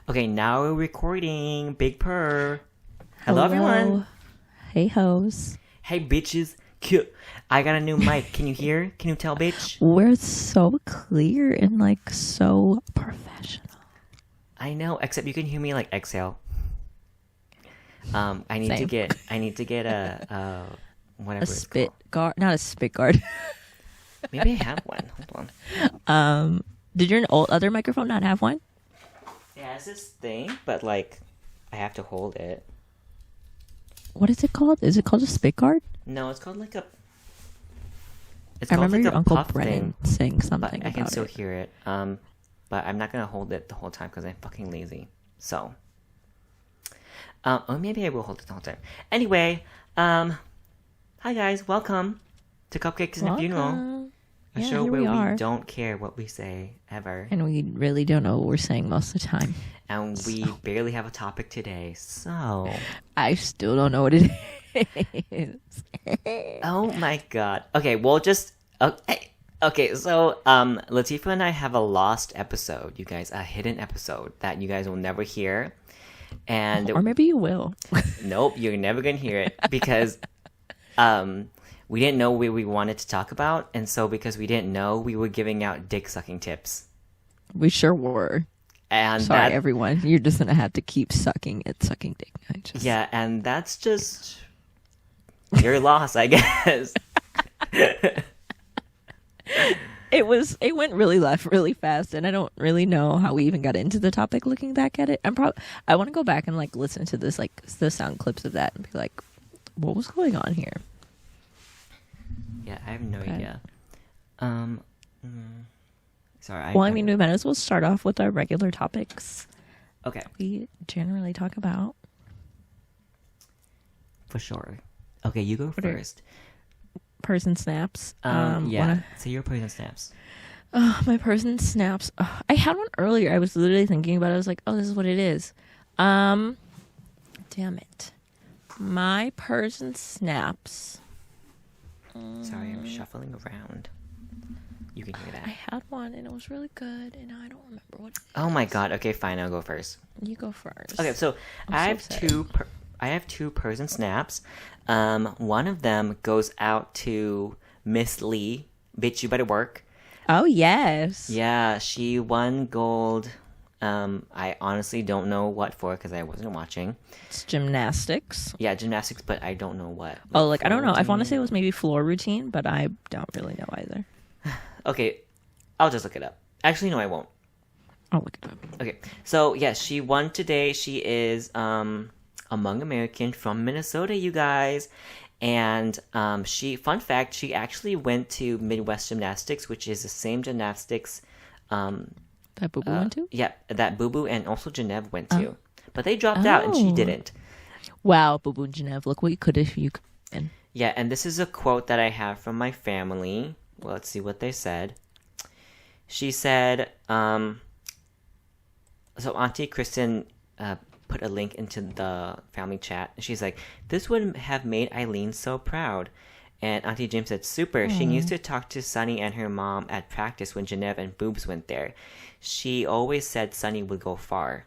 Okay, now we're recording. Big purr. Hello, everyone. Hey, hoes. Hey, bitches. Cute. I got a new mic. Can you hear? Can you tell, bitch? We're so clear and like so professional. I know, except you can hear me like exhale. I need to get whatever A it's spit called. guard, not a spit guard. Maybe I have one. Hold on. Did your other microphone not have one? Yeah, it's this thing, but like, I have to hold it. What is it called? Is it called a spit guard? No, it's called like a. It's I called remember like your a Uncle puff Brennan thing, saying something but I about can still it. hear it. But I'm not gonna hold it the whole time because I'm fucking lazy. So. Or maybe I will hold it the whole time. Anyway, hi guys, welcome to Cupcakes and a Funeral, a show where we don't care what we say ever, And we really don't know what we're saying most of the time. and we barely have a topic today. So, I still don't know what it is. oh my god. Okay, we'll just okay. So, Tifah and I have a lost episode, you guys, a hidden episode that you guys will never hear. And Or maybe you will. Nope, you're never gonna hear it because we didn't know what we wanted to talk about, and so because we didn't know, we were giving out dick sucking tips. We sure were. And sorry, everyone. You're just gonna have to keep sucking dick. Yeah, and that's just your loss, I guess. It went really left really fast, and I don't really know how we even got into the topic looking back at it. I want to go back and like listen to this, like the sound clips of that, and be like, what was going on here? Yeah, I have no idea. Sorry. Well, I mean, we might as well start off with our regular topics. Okay. We generally talk about. For sure. Okay, you go first. Person snaps. Yeah. Say your person snaps. My person snaps. I had one earlier. I was literally thinking about it. I was like, oh, this is what it is. Damn it. My person snaps. Sorry, I'm shuffling around. You can hear that. I had one and it was really good, and now I don't remember what it is. Oh my god. Okay, fine. I'll go first. You go first. Okay, so I have two person snaps. One of them goes out to Miss Lee. Bitch, you better work. Oh, yes. Yeah, she won gold. I honestly don't know what for because I wasn't watching. It's gymnastics. Yeah, gymnastics, but I don't know what. I don't know. I want to say it was maybe floor routine, but I don't really know either. Okay, I'll just look it up. Actually, no, I won't. I'll look it up. Okay, so yeah, she won today. She is Among American from Minnesota, you guys. And fun fact, she actually went to Midwest Gymnastics, which is the same gymnastics that Boo Boo went to? Yeah, that Boo Boo and also Genev went to. But they dropped out and she didn't. Wow, Boo Boo and Genev, look what you could if you could. Yeah, and this is a quote that I have from my family. Well, let's see what they said. She said, so Auntie Kristen put a link into the family chat. She's like, this would have made Eileen so proud. And Auntie Jim said, super. She used to talk to Sunny and her mom at practice when Genev and Boobs went there. She always said Sunny would go far.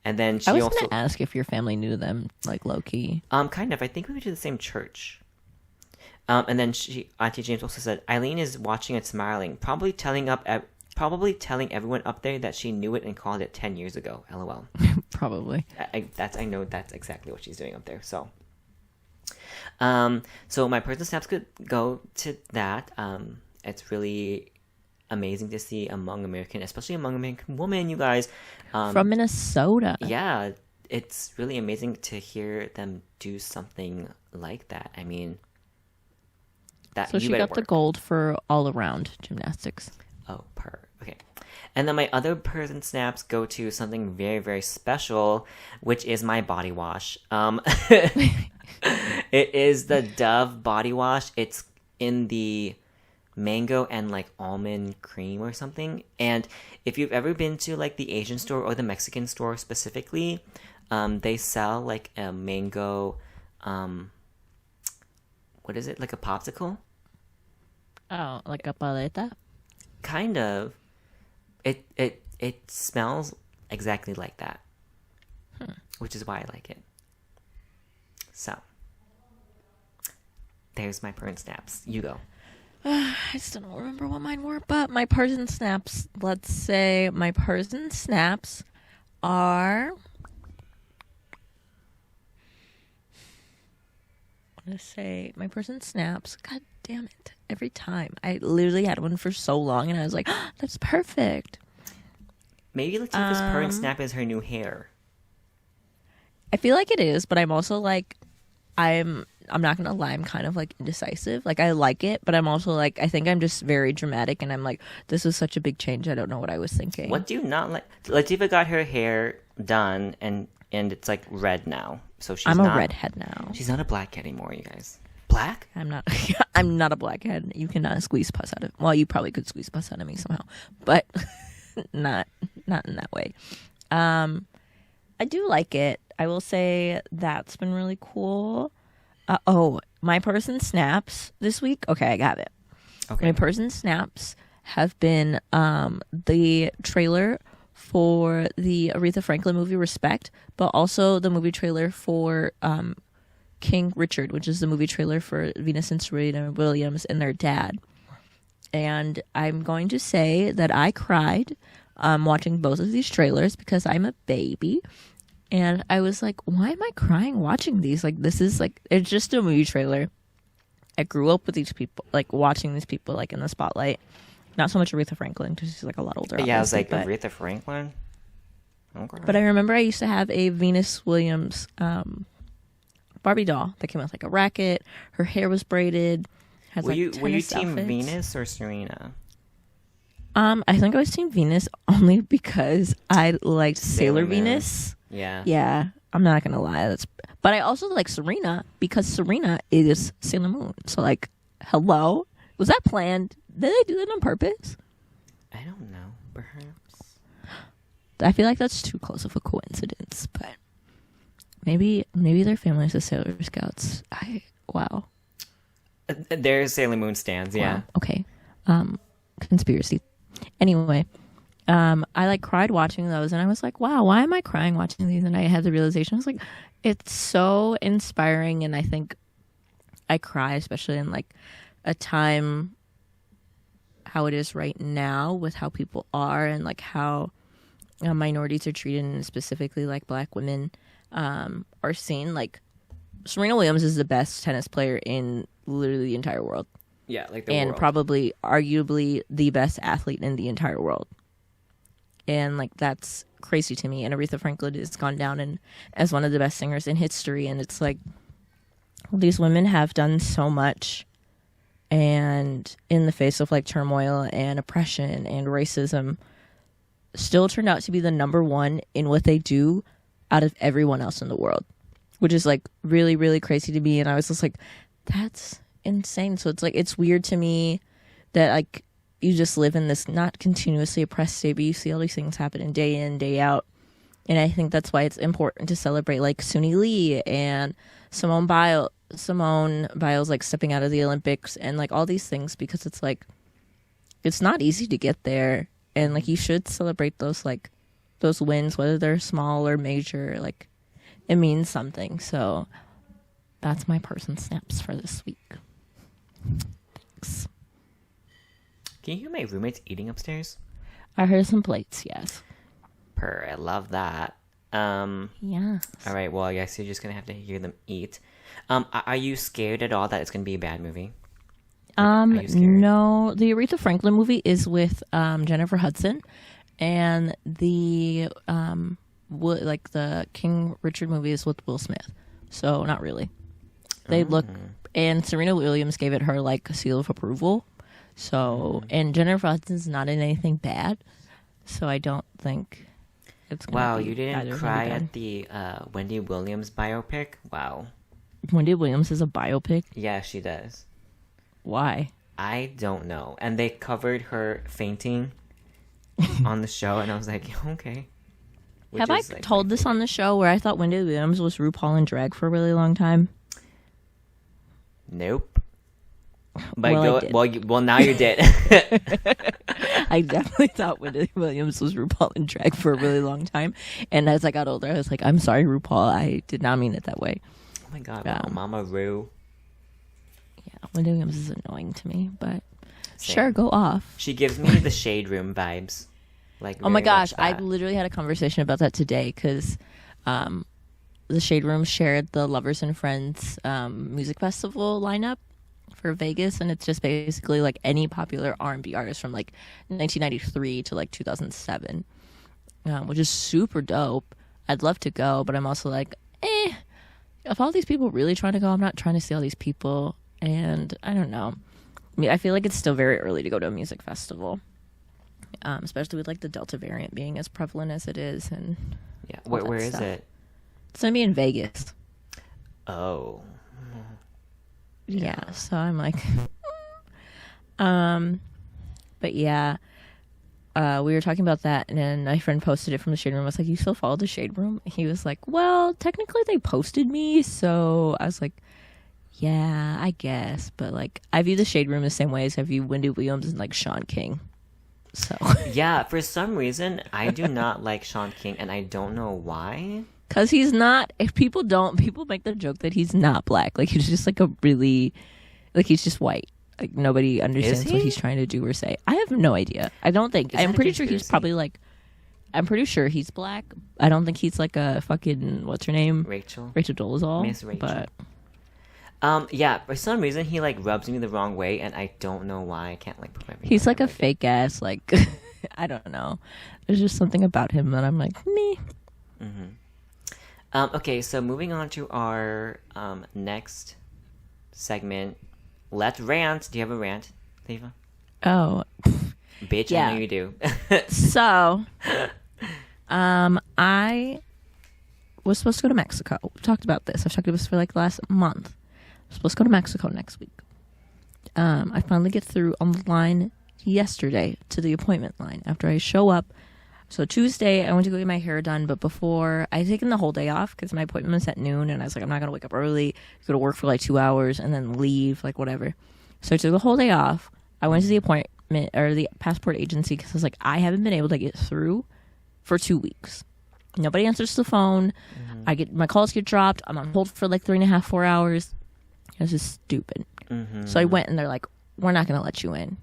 And then she I was going to ask if your family knew them, like low-key. Kind of. I think we went to the same church. And then Auntie James also said, Eileen is watching and smiling, probably telling everyone up there that she knew it and called it 10 years ago. LOL. Probably. I know that's exactly what she's doing up there. So, so my person snaps could go to that. It's really amazing to see especially Among American woman, you guys. From Minnesota. Yeah, it's really amazing to hear them do something like that. I mean, so she got the gold for all around gymnastics. Oh, okay. And then my other person snaps go to something very, very special, which is my body wash. It is the Dove body wash. It's in the mango and like almond cream or something. And if you've ever been to like the Asian store or the Mexican store specifically, they sell like a mango, what is it? Like a popsicle? Oh, like a paleta? Kind of. It smells exactly like that. Which is why I like it. So, there's my purr and snaps. You go. I still don't remember what mine were, but my purrs and snaps, let's say my purrs and snaps are... I'm going to say my purrs and snaps. God damn it. Every time. I literally had one for so long, and I was like, oh, that's perfect. Maybe Latifah's purr and snap is her new hair. I feel like it is, but I'm also like, I'm not gonna lie, I'm kind of like indecisive. Like I like it, but I'm also like, I think I'm just very dramatic, and I'm like, this is such a big change. I don't know what I was thinking. What do you not like? Latifah got her hair done, and it's like red now. So I'm a redhead now. She's not a blackhead anymore, you guys. Black? I'm not. I'm not a blackhead. You cannot squeeze pus out of. Well, you probably could squeeze pus out of me somehow, but not in that way. I do like it. I will say that's been really cool. My person snaps this week. Okay, I got it. Okay. My person snaps have been the trailer for the Aretha Franklin movie Respect, but also the movie trailer for King Richard, which is the movie trailer for Venus and Serena Williams and their dad. And I'm going to say that I cried watching both of these trailers because I'm a baby. And I was like, why am I crying watching these? Like, this is like, it's just a movie trailer. I grew up with these people, like watching these people like in the spotlight. Not so much Aretha Franklin because she's like a lot older. Yeah, I was like, Aretha Franklin? Okay. But I remember I used to have a Venus Williams Barbie doll that came with like a racket. Her hair was braided. Were you team Venus or Serena? I think I was team Venus only because I liked Sailor Venus. Yeah, I'm not gonna lie. But I also like Serena because Serena is Sailor Moon. So like, hello, was that planned? Did they do that on purpose? I don't know. Perhaps. I feel like that's too close of a coincidence, but maybe their families are Sailor Scouts. Wow. There's Sailor Moon stands. Yeah. Wow. Okay. Conspiracy. Anyway. I like cried watching those, and I was like, wow, why am I crying watching these? And I had the realization, I was like, it's so inspiring. And I think I cry, especially in like a time how it is right now with how people are and like how minorities are treated, and specifically like Black women are seen. Like Serena Williams is the best tennis player in literally the entire world. Yeah, like world. Probably arguably the best athlete in the entire world. And like that's crazy to me. And Aretha Franklin has gone down as one of the best singers in history. And it's like these women have done so much, and in the face of like turmoil and oppression and racism, still turned out to be the number one in what they do out of everyone else in the world, which is like really, really crazy to me. And I was just like, that's insane. So it's like, it's weird to me that like you just live in this not continuously oppressed state, but you see all these things happening day in, day out. And I think that's why it's important to celebrate like Suni Lee and Simone Biles like stepping out of the Olympics and like all these things, because it's like, it's not easy to get there. And like, you should celebrate those wins, whether they're small or major. Like, it means something. So that's my person snaps for this week. Thanks. Can you hear my roommates eating upstairs? I heard some plates, yes. Purr, I love that. Yeah. All right, well, I guess you're just going to have to hear them eat. Are you scared at all that it's going to be a bad movie? No. The Aretha Franklin movie is with Jennifer Hudson, and the the King Richard movie is with Will Smith. So not really. They look, and Serena Williams gave it her like a seal of approval. So, and Jennifer Hudson's not in anything bad, so I don't think it's gonna Wow, be you didn't cry at the Wendy Williams biopic? Wow. Wendy Williams is a biopic? Yeah, she does. Why? I don't know. And they covered her fainting on the show, and I was like, okay. Have I told this on the show where I thought Wendy Williams was RuPaul in drag for a really long time? Nope. But well, now you did. I I definitely thought Wendy Williams was RuPaul in drag for a really long time. And as I got older, I was like, I'm sorry, RuPaul. I did not mean it that way. Oh my God, wow, Mama Ru. Yeah, Wendy Williams is annoying to me, but Same. sure, go off. She gives me the Shade Room vibes. Like, oh my very gosh, much I that. literally had a conversation about that today because the Shade Room shared the Lovers and Friends music festival lineup for Vegas, and it's just basically like any popular R&B artist from like 1993 to like 2007, which is super dope. I'd love to go, but I'm also like, if all these people really trying to go, I'm not trying to see all these people, and I don't know. I mean, I feel like it's still very early to go to a music festival, especially with like the Delta variant being as prevalent as it is, and yeah, where is it? It's gonna be in Vegas. Oh. Yeah, so I'm like, but yeah, we were talking about that, and then my friend posted it from the Shade Room. I was like, you still follow the Shade Room? He was like, well, technically they posted me, so I was like, yeah, I guess, but like, I view the Shade Room the same way as I view Wendy Williams and like Sean King. So yeah, for some reason, I do not like Sean King, and I don't know why. Because he's not, if people make the joke that he's not black. Like, he's just like a really, like, he's just white. Like, nobody understands what he's trying to do or say. I have no idea. I don't think, I'm pretty sure he's probably like, I'm pretty sure he's black. I don't think he's like a fucking, what's her name? Rachel Dolezal. Miss Rachel. But, yeah, for some reason, he, like, rubs me the wrong way, and I don't know why. I can't, like, put my finger he's like on a it. fake ass, like, I don't know. There's just something about him that I'm like, me. Mm-hmm. Okay, so moving on to our next segment. Let's rant. Do you have a rant, Tifah? Oh. Bitch, Yeah. I know you do. So, I was supposed to go to Mexico. We talked about this. I've talked about this for like the last month. I'm supposed to go to Mexico next week. I finally get through on the line yesterday to the appointment line after I show up. So Tuesday, I went to go get my hair done, but before, I had taken the whole day off because my appointment was at noon, and I was like, I'm not going to wake up early, go to work for like 2 hours, and then leave, like whatever. So I took the whole day off. I went to the appointment, or the passport agency, because I was like, I haven't been able to get through for 2 weeks. Nobody answers the phone. My calls get dropped. I'm on hold for like 3.5, 4 hours. This is stupid. Mm-hmm. So I went, and they're like, we're not going to let you in.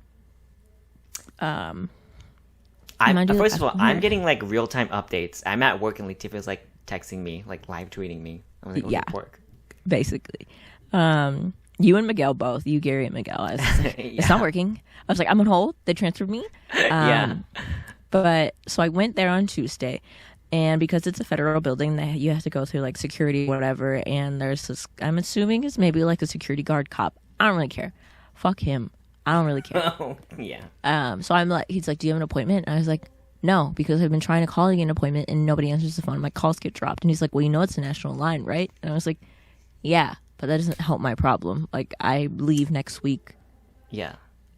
First of all, I'm getting like real-time updates. I'm at work and like Tifah's like texting me, like live tweeting me. I'm like, Yeah. work. Basically. You and Miguel both. You, Gary, and Miguel. I was like, it's not working. I was like, I'm on hold. They transferred me. Yeah. But so I went there on Tuesday, and because it's a federal building, you have to go through like security, whatever. And there's this, I'm assuming it's maybe like a security guard cop. I don't really care. Fuck him. I don't really care. Oh, yeah. So I'm like, he's like, do you have an appointment? And I was like, no, because I've been trying to call you an appointment and nobody answers the phone. My calls get dropped. And he's like, well, you know it's a national line, right? And I was like, yeah, but that doesn't help my problem. Like, I leave next week. Yeah.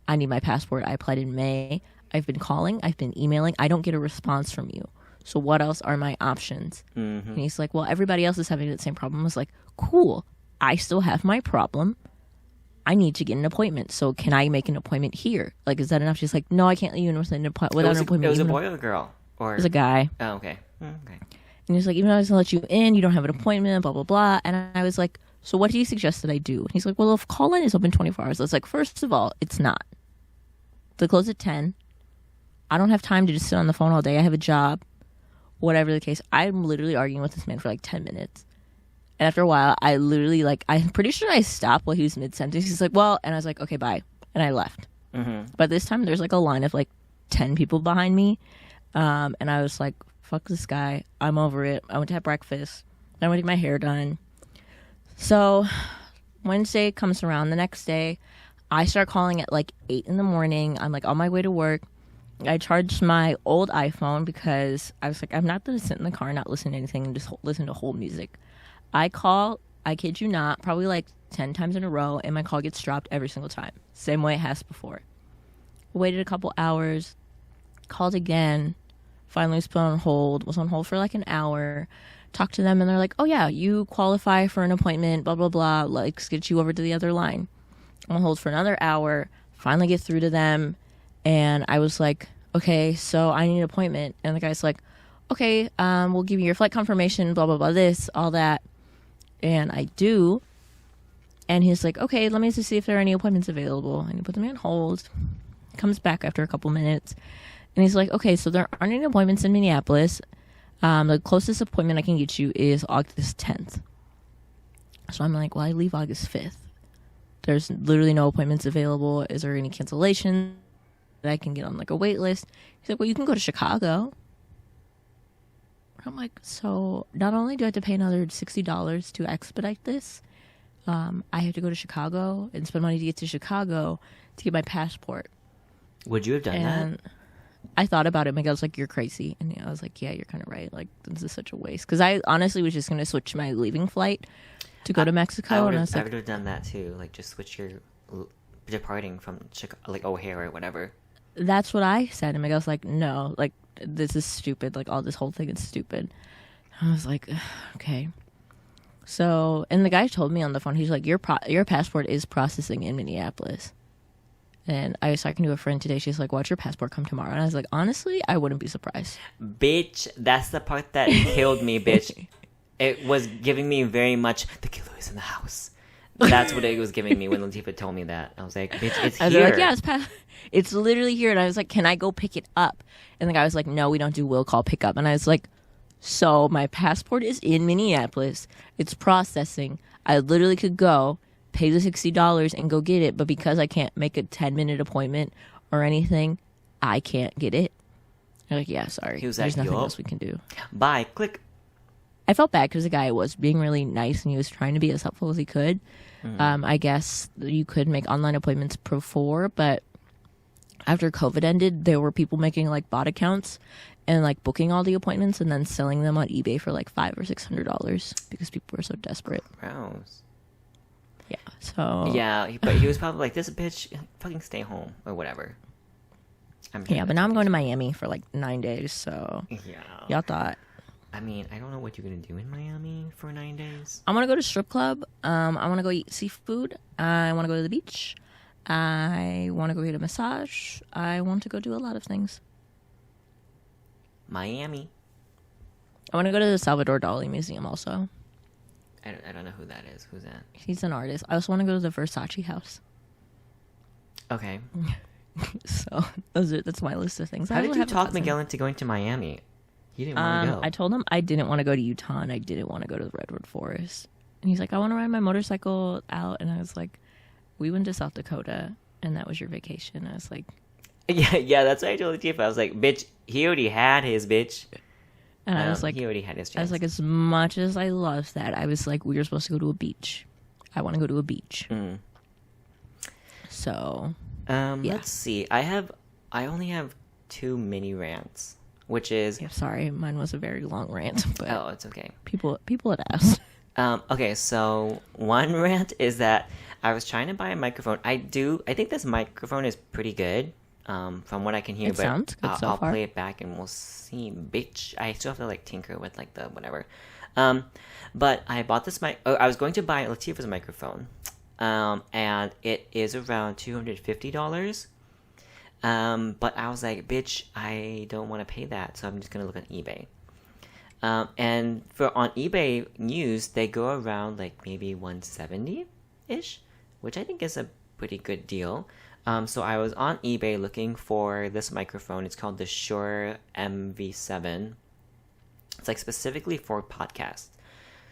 I need my passport. I applied in May. I've been calling. I've been emailing. I don't get a response from you. So what else are my options? Mm-hmm. And he's like, well, everybody else is having the same problem. I was like, cool. I still have my problem. I need to get an appointment. So can I make an appointment here? Like, is that enough? She's like, no, I can't leave you without an appointment. It was a boy or a girl? Or... It was a guy. Oh, okay. Okay. And he's like, even though I was going to let you in, you don't have an appointment, blah, blah, blah. And I was like, so what do you suggest that I do? And he's like, well, if call-in is open 24 hours. I was like, first of all, it's not. They close at 10. I don't have time to just sit on the phone all day. I have a job. Whatever the case. I'm literally arguing with this man for like 10 minutes. And after a while, I literally, like, I'm pretty sure I stopped while he was mid-sentence. He's like, well, and I was like, okay, bye. And I left. Mm-hmm. But this time, there's, like, a line of, like, 10 people behind me. And I was like, fuck this guy. I'm over it. I went to have breakfast. I went to get my hair done. So, Wednesday comes around. The next day, I start calling at, like, 8 in the morning. I'm, like, on my way to work. I charged my old iPhone because I was like, I'm not going to sit in the car and not listen to anything and just listen to whole music. I call, I kid you not, probably like 10 times in a row, and my call gets dropped every single time. Same way it has before. Waited a couple hours, called again, finally was put on hold, was on hold for like an hour, talked to them, and they're like, oh yeah, you qualify for an appointment, blah, blah, blah, let's get you over to the other line. I'm on hold for another hour, finally get through to them, and I was like, okay, so I need an appointment. And the guy's like, okay, we'll give you your flight confirmation, blah, blah, blah, this, all that. And I do. And he's like, okay, let me just see if there are any appointments available. And he puts me on hold. Comes back after a couple minutes. And he's like, okay, so there aren't any appointments in Minneapolis. The closest appointment I can get you is August 10th. So I'm like, well, I leave August 5th. There's literally no appointments available. Is there any cancellation that I can get on like a wait list? He's like, well, you can go to Chicago. I'm like, so not only do I have to pay another $60 to expedite this, I have to go to Chicago and spend money to get to Chicago to get my passport. Would you have done that? I thought about it. My guy was like, you're crazy. And I was like, yeah, you're kind of right. Like, this is such a waste. Because I honestly was just going to switch my leaving flight to go to Mexico. I would have done that too. Like, just switch your departing from like O'Hare or whatever. That's what I said. And my guy was like, no, like, this is stupid. Like, all this whole thing is stupid. I was like, okay. So, and the guy told me on the phone, he's like, your passport is processing in Minneapolis. And I was talking to a friend today. She's like, watch your passport come tomorrow. And I was like, honestly, I wouldn't be surprised. Bitch, that's the part that killed me, bitch. It was giving me very much, the killer is in the house. That's what it was giving me when Tifah told me that. I was like, bitch, it's here. Like, yeah, it's literally here. And I was like, can I go pick it up? And the guy was like, no, we don't do will call pickup. And I was like, so my passport is in Minneapolis. It's processing. I literally could go pay the $60 and go get it, but because I can't make a 10-minute appointment or anything, I can't get it. I'm like, yeah, sorry. He was There's like, nothing else we can do. Bye. Click. I felt bad because the guy was being really nice and he was trying to be as helpful as he could. I guess you could make online appointments before, but after COVID ended, there were people making like bot accounts and like booking all the appointments and then selling them on eBay for like $500 or $600 because people were so desperate. Gross. Yeah, so... Yeah, but he was probably like, this bitch, fucking stay home, or whatever. Yeah, but now I'm going to Miami for like 9 days, so... Yeah. Y'all thought... I mean, I don't know what you're going to do in Miami for 9 days. I want to go to strip club. I want to go eat seafood. I want to go to the beach. I want to go get a massage. I want to go do a lot of things. Miami. I want to go to the Salvador Dali Museum also. I don't know who that is. Who's that? He's an artist. I also want to go to the Versace house. Okay. So that's my list of things. How did you talk Miguel into going to Miami? He didn't want to go. I told him I didn't want to go to Utah and I didn't want to go to the Redwood Forest. And he's like, I want to ride my motorcycle out. And I was like, we went to South Dakota and that was your vacation. I was like... Yeah, that's what I told Tifah. I was like, bitch, he already had his, bitch. And I was like, he already had his chance. I was like, as much as I love that, I was like, we were supposed to go to a beach. I want to go to a beach. So, yeah. Let's see. I only have 2 mini rants, which is... Yeah, sorry, mine was a very long rant, but... Oh, it's okay. People had asked. Okay, so one rant is that I was trying to buy a microphone. I think this microphone is pretty good. From what I can hear, it sounds good so I'll far. play it back and we'll see, bitch. I still have to like tinker with like the whatever. But I bought this mic. I was going to buy Latifah's microphone, and it is around $250. But I was like, bitch, I don't want to pay that, so I'm just gonna look on eBay. And on eBay news, they go around like maybe 170 ish, which I think is a pretty good deal. So I was on eBay looking for this microphone. It's called the Shure MV7. It's like specifically for podcasts.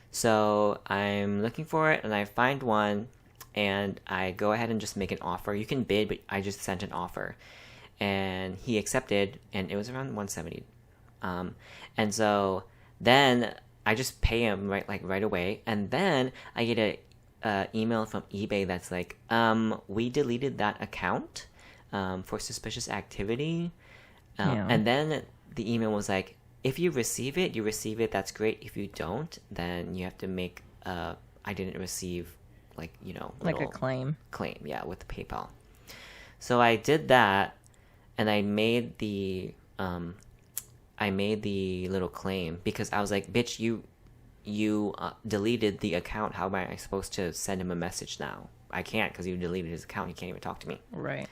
So I'm looking for it and I find one and I go ahead and just make an offer. You can bid, but I just sent an offer. And he accepted and it was around 170. And so then I just pay him right away. And then I get a email from eBay that's like, we deleted that account for suspicious activity. And then the email was like, if you receive it, that's great. If you don't, then you have to make I didn't receive, like, you know, like a claim, yeah, with PayPal. So I did that and I made the little claim because I was like, bitch, you deleted the account. How am I supposed to send him a message now? I can't because you deleted his account. He can't even talk to me. Right.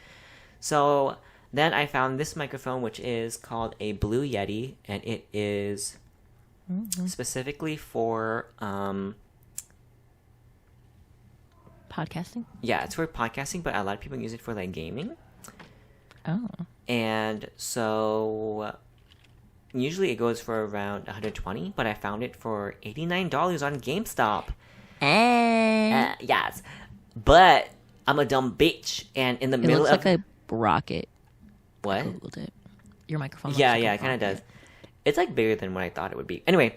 So Then I found this microphone, which is called a Blue Yeti, and it is specifically for podcasting. Yeah, it's for podcasting, but a lot of people use it for like gaming. Oh. And so usually it goes for around $120, but I found it for $89 on GameStop. Yes, but I'm a dumb bitch, and in the middle looks of like a rocket. what? I Googled it. Your microphone. Yeah, looks like it kind of does. It's like bigger than what I thought it would be. Anyway,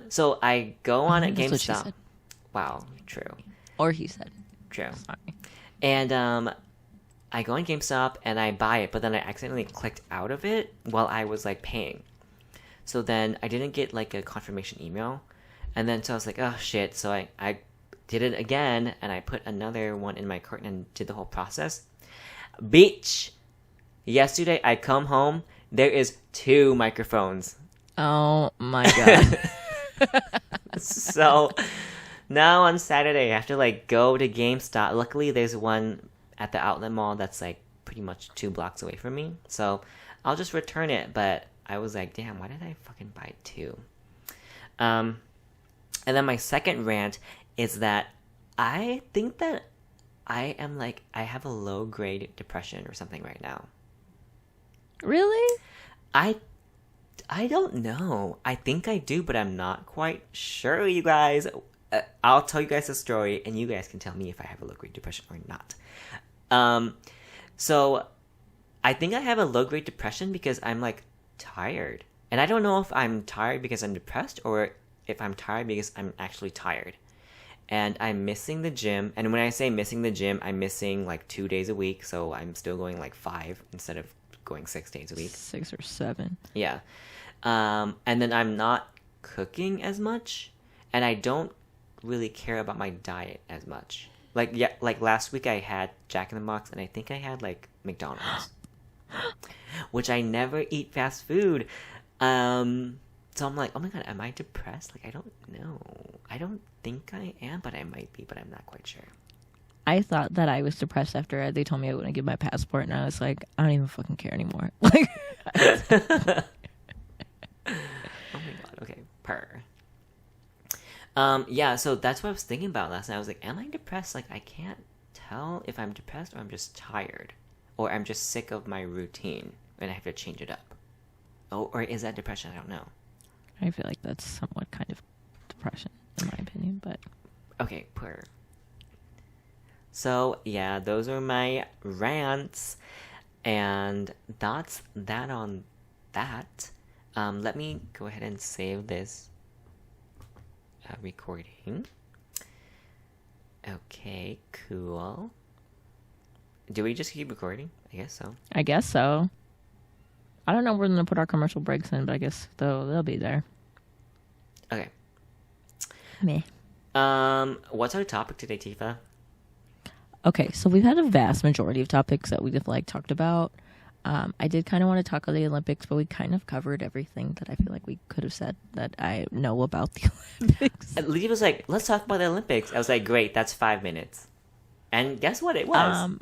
so I go on at That's what she GameStop. said. Wow, true. Or he said. True. Sorry. And I go on GameStop and I buy it, but then I accidentally clicked out of it while I was like paying. So then I didn't get like a confirmation email. And then so I was like, oh shit. So I did it again and I put another one in my cart and did the whole process. Bitch! Yesterday I come home, there is 2 microphones. Oh my god. So now on Saturday I have to like go to GameStop. Luckily there's one at the outlet mall that's like pretty much 2 blocks away from me. So I'll just return it, but I was like, damn, why did I fucking buy 2? And then my second rant is that I think that I have a low grade depression or something right now. Really? I don't know. I think I do, but I'm not quite sure, you guys. I'll tell you guys a story, and you guys can tell me if I have a low-grade depression or not. So I think I have a low-grade depression because I'm, like, tired. And I don't know if I'm tired because I'm depressed or if I'm tired because I'm actually tired. And I'm missing the gym. And when I say missing the gym, I'm missing, like, 2 days a week. So I'm still going, like, 5 instead of going 6 days a week. 6 or 7. Yeah. And then I'm not cooking as much. And I don't really care about my diet as much. Like last week I had Jack in the Box and I think I had like McDonald's. Which I never eat fast food. So I'm like, oh my god, am I depressed? Like, I don't know. I don't think I am, but I might be, but I'm not quite sure. I thought that I was depressed after they told me I wouldn't give my passport, and I was like, I don't even fucking care anymore. Like, oh my god, okay. Purr. Yeah, so that's what I was thinking about last night. I was like, am I depressed? Like, I can't tell if I'm depressed or I'm just tired. Or I'm just sick of my routine and I have to change it up. Oh, or is that depression? I don't know. I feel like that's somewhat kind of depression, in my opinion, but... Okay, purr. So, yeah, those are my rants. And that's that on that. Let me go ahead and save this recording. Okay, cool. Do we just keep recording? I guess so. I guess so. I don't know where we're going to put our commercial breaks in, but I guess they'll be there. Okay. Meh. What's our topic today, Tifah? Okay, so we've had a vast majority of topics that we've like talked about. I did kind of want to talk about the Olympics, but we kind of covered everything that I feel like we could have said that I know about the Olympics. Lee was like, let's talk about the Olympics. I was like, great, that's 5 minutes. And guess what? It was.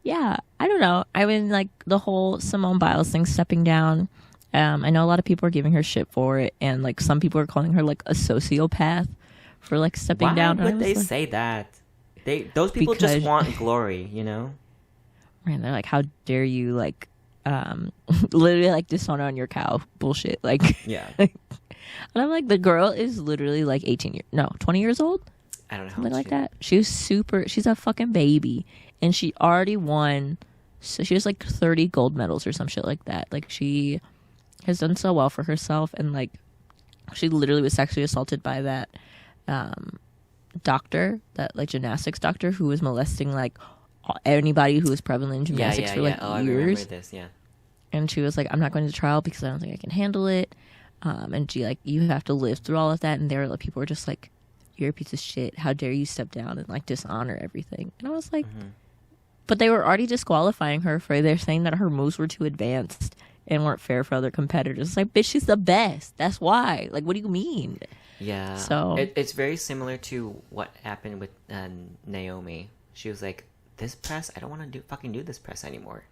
Yeah, I don't know. I mean, like, the whole Simone Biles thing stepping down. I know a lot of people are giving her shit for it, and, like, some people are calling her, like, a sociopath for, like, stepping down. Why would they say that? Those people just want glory, you know? And they're like, how dare you, like, literally, like, dishonor on your cow bullshit. Like, yeah. And I'm like, the girl is literally, like, 20 years old? I don't know. Something like that. She's a fucking baby. And she already won, so she has, like, 30 gold medals or some shit like that. Like, she has done so well for herself. And, like, she literally was sexually assaulted by that doctor, that, like, gymnastics doctor who was molesting, like, anybody who was prevalent in gymnastics for like years. I remember this, yeah. And she was like, I'm not going to trial because I don't think I can handle it. And she like, you have to live through all of that. And people were just like, you're a piece of shit. How dare you step down and like dishonor everything? And I was like, but they were already disqualifying her for they're saying that her moves were too advanced and weren't fair for other competitors. It's like, bitch, she's the best. That's why. Like, what do you mean? Yeah. So it's very similar to what happened with Naomi. She was like, this press, I don't want to fucking do this press anymore.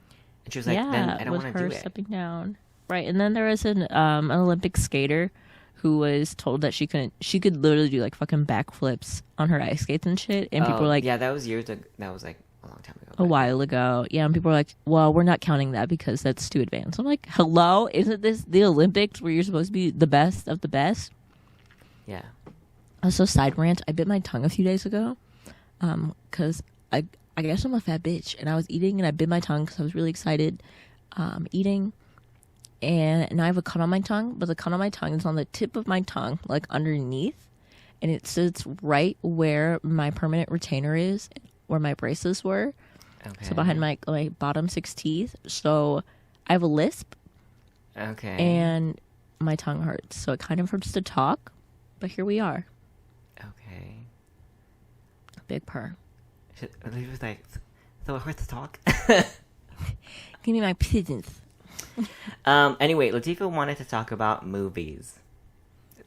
And she was like, then I don't want to do her it. Stepping down. Right. And then there was an Olympic skater who was told that she could literally do like fucking backflips on her ice skates and shit. And people were like, yeah, that was years ago. That was like a long time ago. A while ago. Yeah. And people were like, well, we're not counting that because that's too advanced. I'm like, hello? Isn't this the Olympics where you're supposed to be the best of the best? Yeah. Also, side rant, I bit my tongue a few days ago because I guess I'm a fat bitch. And I was eating and I bit my tongue because I was really excited eating. And now I have a cut on my tongue, but the cut on my tongue is on the tip of my tongue, like underneath. And it sits right where my permanent retainer is, where my braces were. Okay. So behind my bottom 6 teeth. So I have a lisp. Okay. And my tongue hurts. So it kind of hurts to talk. But here we are. Okay. Big purr. He was like, so it hurts to talk? Give me my pigeons. Anyway, Latifah wanted to talk about movies.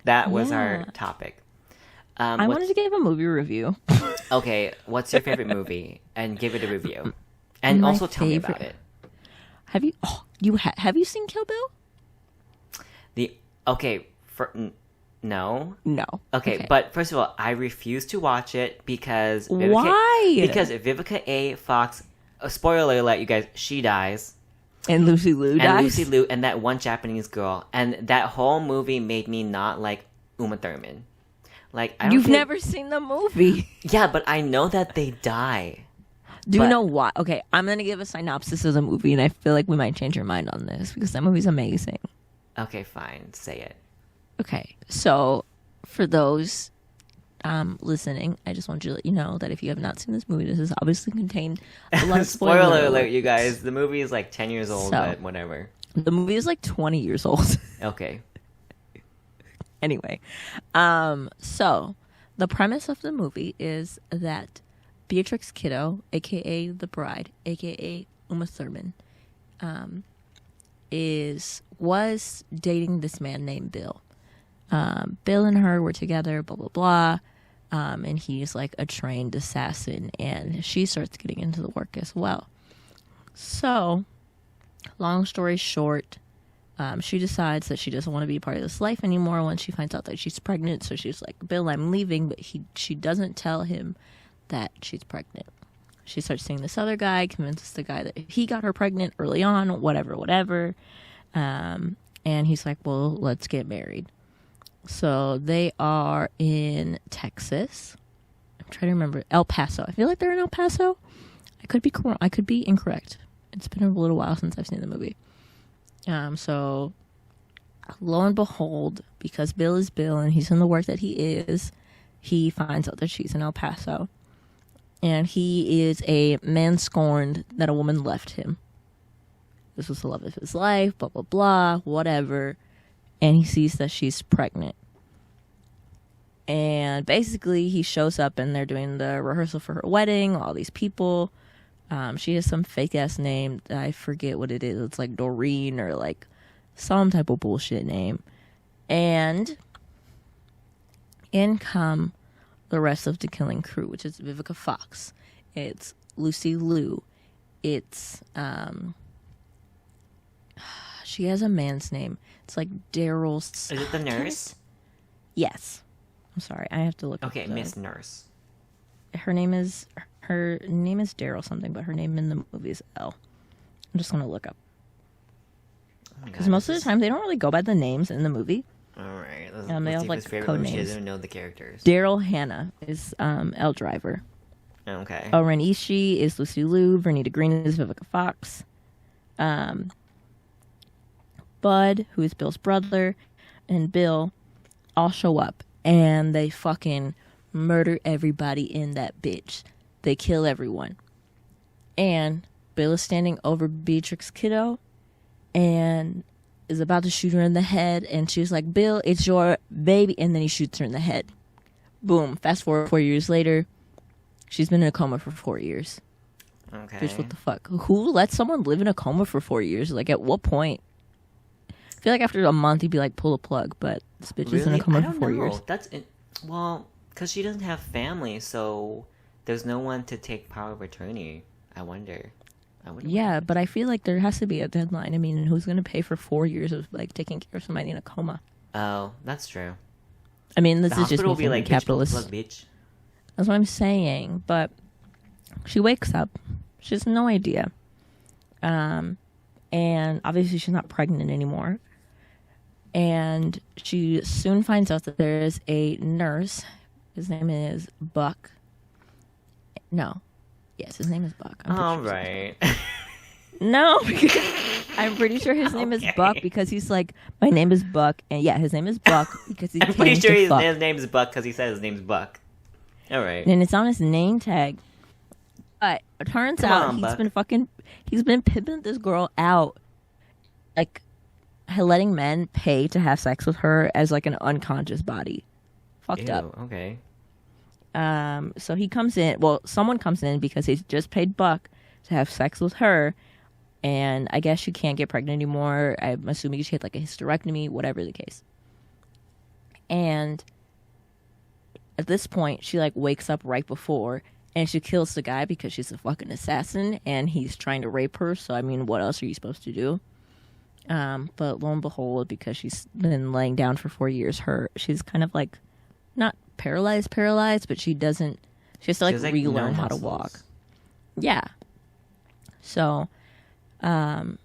That was our topic. I wanted to give a movie review. Okay, what's your favorite movie? And give it a review. And also tell me about it. Have you? Oh, have you seen Kill Bill? No. No. Okay, but first of all, I refuse to watch it because why? Because Vivica A. Fox. Spoiler alert, you guys. She dies. And Lucy Liu dies. And Lucy Liu and that one Japanese girl, and that whole movie made me not like Uma Thurman. Like you've never seen the movie. Yeah, but I know that they die. Do you know why? Okay, I'm gonna give a synopsis of the movie, and I feel like we might change your mind on this because that movie's amazing. Okay, fine, say it. Okay, so for those listening, I just want you to let you know that if you have not seen this movie, this is obviously contained a lot of spoiler alert, you guys. The movie is like 10 years old, but whatever. The movie is like 20 years old. Okay. Anyway, so the premise of the movie is that Beatrix Kiddo, aka the bride, aka Uma Thurman, was dating this man named Bill. Bill and her were together, blah blah blah, and he's like a trained assassin, and she starts getting into the work as well. So, long story short, she decides that she doesn't want to be a part of this life anymore once she finds out that she's pregnant. So she's like, Bill, I'm leaving, but she doesn't tell him that she's pregnant. She starts seeing this other guy, convinces the guy that he got her pregnant early on, whatever. And he's like, well, let's get married. So they are in Texas. I'm trying to remember. El Paso. I feel like they're in El Paso. I could be incorrect. It's been a little while since I've seen the movie. So lo and behold, because Bill is Bill and he's in the work that he is, he finds out that she's in El Paso. And he is a man scorned that a woman left him. This was the love of his life, blah, blah, blah, whatever. And he sees that she's pregnant. And basically, he shows up and they're doing the rehearsal for her wedding, all these people. She has some fake-ass name. I forget what it is. It's like Doreen or like some type of bullshit name. And in come the rest of the killing crew, which is Vivica Fox. It's Lucy Liu. It's, she has a man's name. It's like Daryl. Is it the nurse? Yes. I'm sorry. I have to look. Okay, Miss Nurse. Her name is Daryl something, but her name in the movie is Elle. I'm just gonna look up because most of the time they don't really go by the names in the movie. All right. They have like code names. She doesn't know the characters. Daryl Hannah is Elle Driver. Okay. Oren Ishii is Lucy Liu. Vernita Green is Vivica Fox. Bud, who is Bill's brother, and Bill all show up and they fucking murder everybody in that bitch. They kill everyone. And Bill is standing over Beatrix Kiddo and is about to shoot her in the head. And she's like, Bill, it's your baby. And then he shoots her in the head. Boom. Fast forward 4 years later. She's been in a coma for 4 years. Okay. Bitch, what the fuck? Who lets someone live in a coma for 4 years? Like, at what point? I feel like after a month, you'd be like, pull the plug. But this bitch is in a coma for 4 years. Well, because she doesn't have family, so there's no one to take power of attorney. I wonder. Yeah, but I feel like there has to be a deadline. I mean, and who's going to pay for 4 years of like taking care of somebody in a coma? Oh, that's true. I mean, this The is just hospital me will be thinking like, capitalist. Look, bitch. That's what I'm saying. But she wakes up. She has no idea. And obviously she's not pregnant anymore. And she soon finds out that there is a nurse. His name is Buck. No. Yes, his name is Buck. All right. No, I'm pretty sure his name is Buck because he's like, my name is Buck. And yeah, his name is Buck because he's I'm pretty sure his name is Buck because he said his name's Buck. All right. And it's on his name tag. But it turns out he's been pimping this girl out, like letting men pay to have sex with her as like an unconscious body. Fucked up. Okay. So he comes in. Well, someone comes in because he's just paid Buck to have sex with her, and I guess she can't get pregnant anymore. I'm assuming she had like a hysterectomy, whatever the case. And at this point, she like wakes up right before, and she kills the guy because she's a fucking assassin, and he's trying to rape her. So I mean, what else are you supposed to do? But lo and behold, because she's been laying down for 4 years, she's kind of like not paralyzed, but she has to like relearn how to walk. Yeah. So, then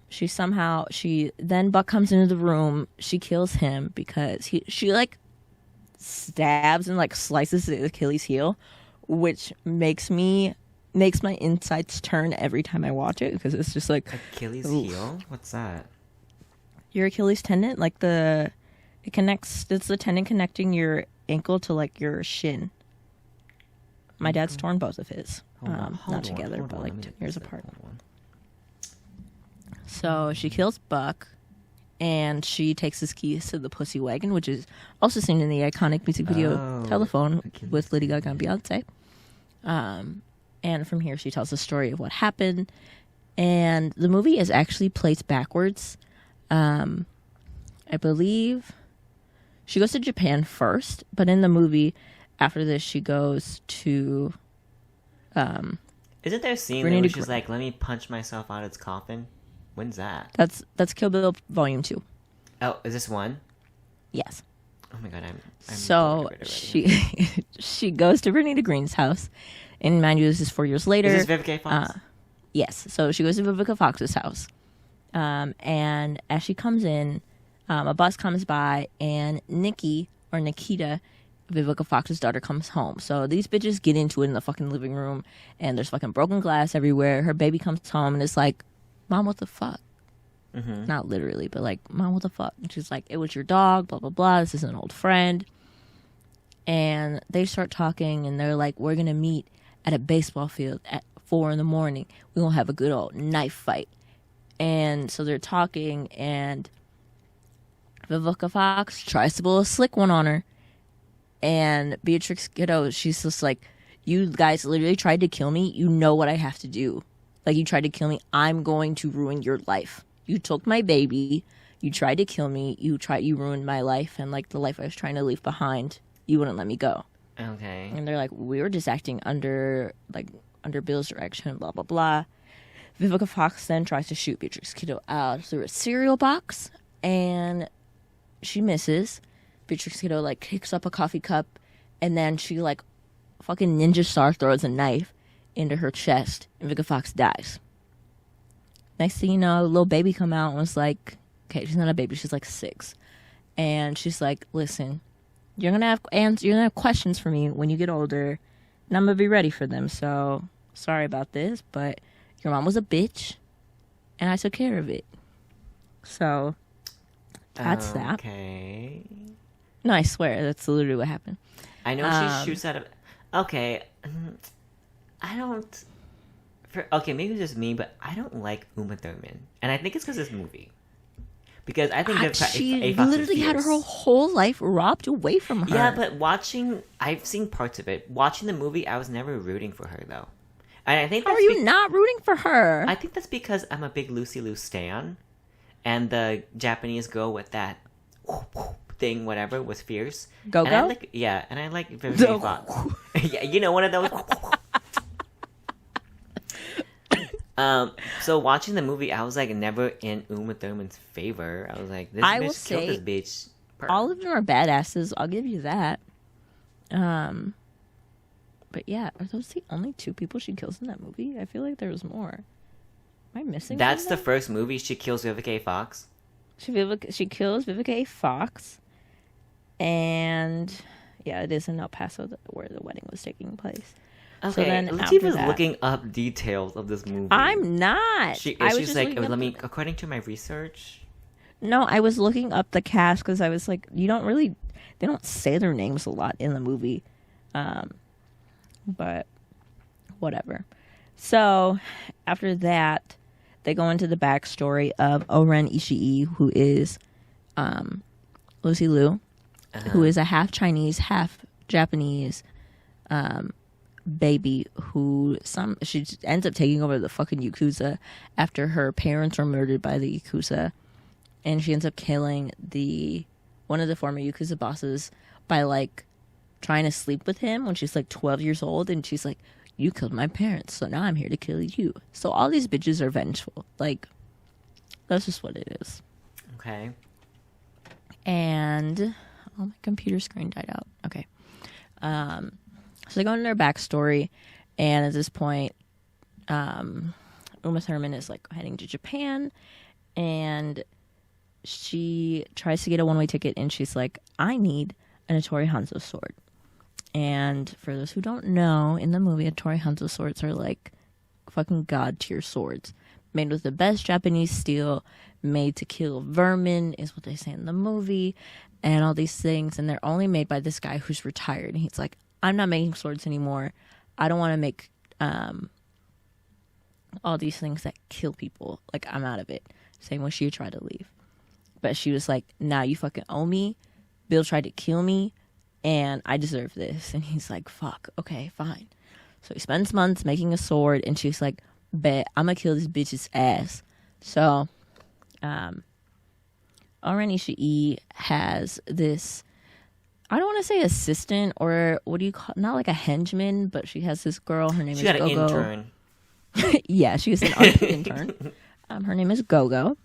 Buck comes into the room. She kills him because she like stabs and like slices his Achilles heel, which makes my insides turn every time I watch it because it's just like Achilles heel. What's that? Your Achilles tendon, like it's the tendon connecting your ankle to like your shin. My dad's torn both of his. Not together, but like 10 years apart. So she kills Buck, and she takes his keys to the pussy wagon, which is also seen in the iconic music video Telephone with Lady Gaga and Beyonce. And from here, she tells the story of what happened. And the movie is actually placed backwards. I believe she goes to Japan first, but in the movie, after this, she goes to... Isn't there a scene where she's like, let me punch myself out of its coffin? When's that? That's Kill Bill Volume 2. Oh, is this one? Yes. Oh my god, I'm so she goes to Bernita Green's house, and mind you, this is 4 years later. Is this Vivica Fox? Yes. So she goes to Vivica Fox's house, and as she comes in, a bus comes by, and Nikita, Vivica Fox's daughter, comes home. So these bitches get into it in the fucking living room, and there's fucking broken glass everywhere. Her baby comes home, and it's like, Mom, what the fuck? Mm-hmm. Not literally, but like, Mom, what the fuck? And she's like, it was your dog, blah, blah, blah. This is an old friend. And they start talking, and they're like, we're going to meet at a baseball field at 4 a.m. We're going to have a good old knife fight. And so they're talking, and Vivica Fox tries to pull a slick one on her. And Beatrix Kiddo, she's just like, you guys literally tried to kill me. You know what I have to do. Like, you tried to kill me. I'm going to ruin your life. You took my baby. You tried to kill me. You ruined my life and, like, the life I was trying to leave behind. You wouldn't let me go. Okay. And they're like, we were just acting under Bill's direction, blah, blah, blah. Vivica Fox then tries to shoot Beatrix Kiddo out through a cereal box, and she misses. Beatrix Kiddo, like, kicks up a coffee cup, and then she, like, fucking ninja star throws a knife into her chest, and Vivica Fox dies. Next thing you know, little baby come out and was like, okay, she's not a baby, she's like 6. And she's like, listen, you're gonna have questions for me when you get older, and I'm gonna be ready for them. So sorry about this, but your mom was a bitch, and I took care of it. So that's that. Okay. No, I swear, that's literally what happened. I know she shoots out of... Okay. I don't... maybe it's just me, but I don't like Uma Thurman. And I think it's because of this movie. Because I think she literally had her whole life robbed away from her. Yeah, but I've seen parts of it. Watching the movie, I was never rooting for her, though. And I think how are you not rooting for her? I think that's because I'm a big Lucy Liu stan. And the Japanese girl with that thing, whatever, was fierce. Go-go? And I like Vivica Fox. Yeah, you know, one of those... So watching the movie, I was like never in Uma Thurman's favor. I was like, this I will bitch killed say this bitch. all of them are badasses. I'll give you that. But yeah, are those the only two people she kills in that movie? I feel like there was more. Am I missing? That's the something? first movie she kills Vivica A. Fox. She kills Vivica A. Fox, and yeah, it is in El Paso where the wedding was taking place. Okay, so then Latifah after was that, looking up details of this movie. I'm not. She's just like, looking up let me. According to my research, No, I was looking up the cast because I was like, they don't say their names a lot in the movie, but whatever. So after that, they go into the backstory of Oren Ishii, who is Lucy Liu, who is a half Chinese, half Japanese baby she ends up taking over the fucking Yakuza after her parents were murdered by the Yakuza, and she ends up killing one of the former Yakuza bosses by like trying to sleep with him when she's like 12 years old, and she's like, you killed my parents, so now I'm here to kill you. So all these bitches are vengeful. Like, that's just what it is. okay. And my computer screen died out. Okay. So they go into their backstory, and at this point, Uma Thurman is like heading to Japan, and she tries to get a one-way ticket, and she's like, I need an Hattori Hanzo sword. And for those who don't know, in the movie, Hattori Hanzo swords are like fucking god tier swords, made with the best Japanese steel, made to kill vermin, is what they say in the movie, and all these things. And they're only made by this guy who's retired, and he's like, I'm not making swords anymore. I don't want to make all these things that kill people. Like, I'm out of it. Same when she tried to leave. But she was like, nah, you fucking owe me. Bill tried to kill me, and I deserve this. And he's like, fuck, okay, fine. So he spends months making a sword, and she's like, bet, I'm gonna kill this bitch's ass. So, Oren Ishii has this, I don't want to say assistant, or what do you call, not like a henchman, but she has this girl, her name is Gogo. She got an intern. Yeah, she's an art intern. Her name is Gogo.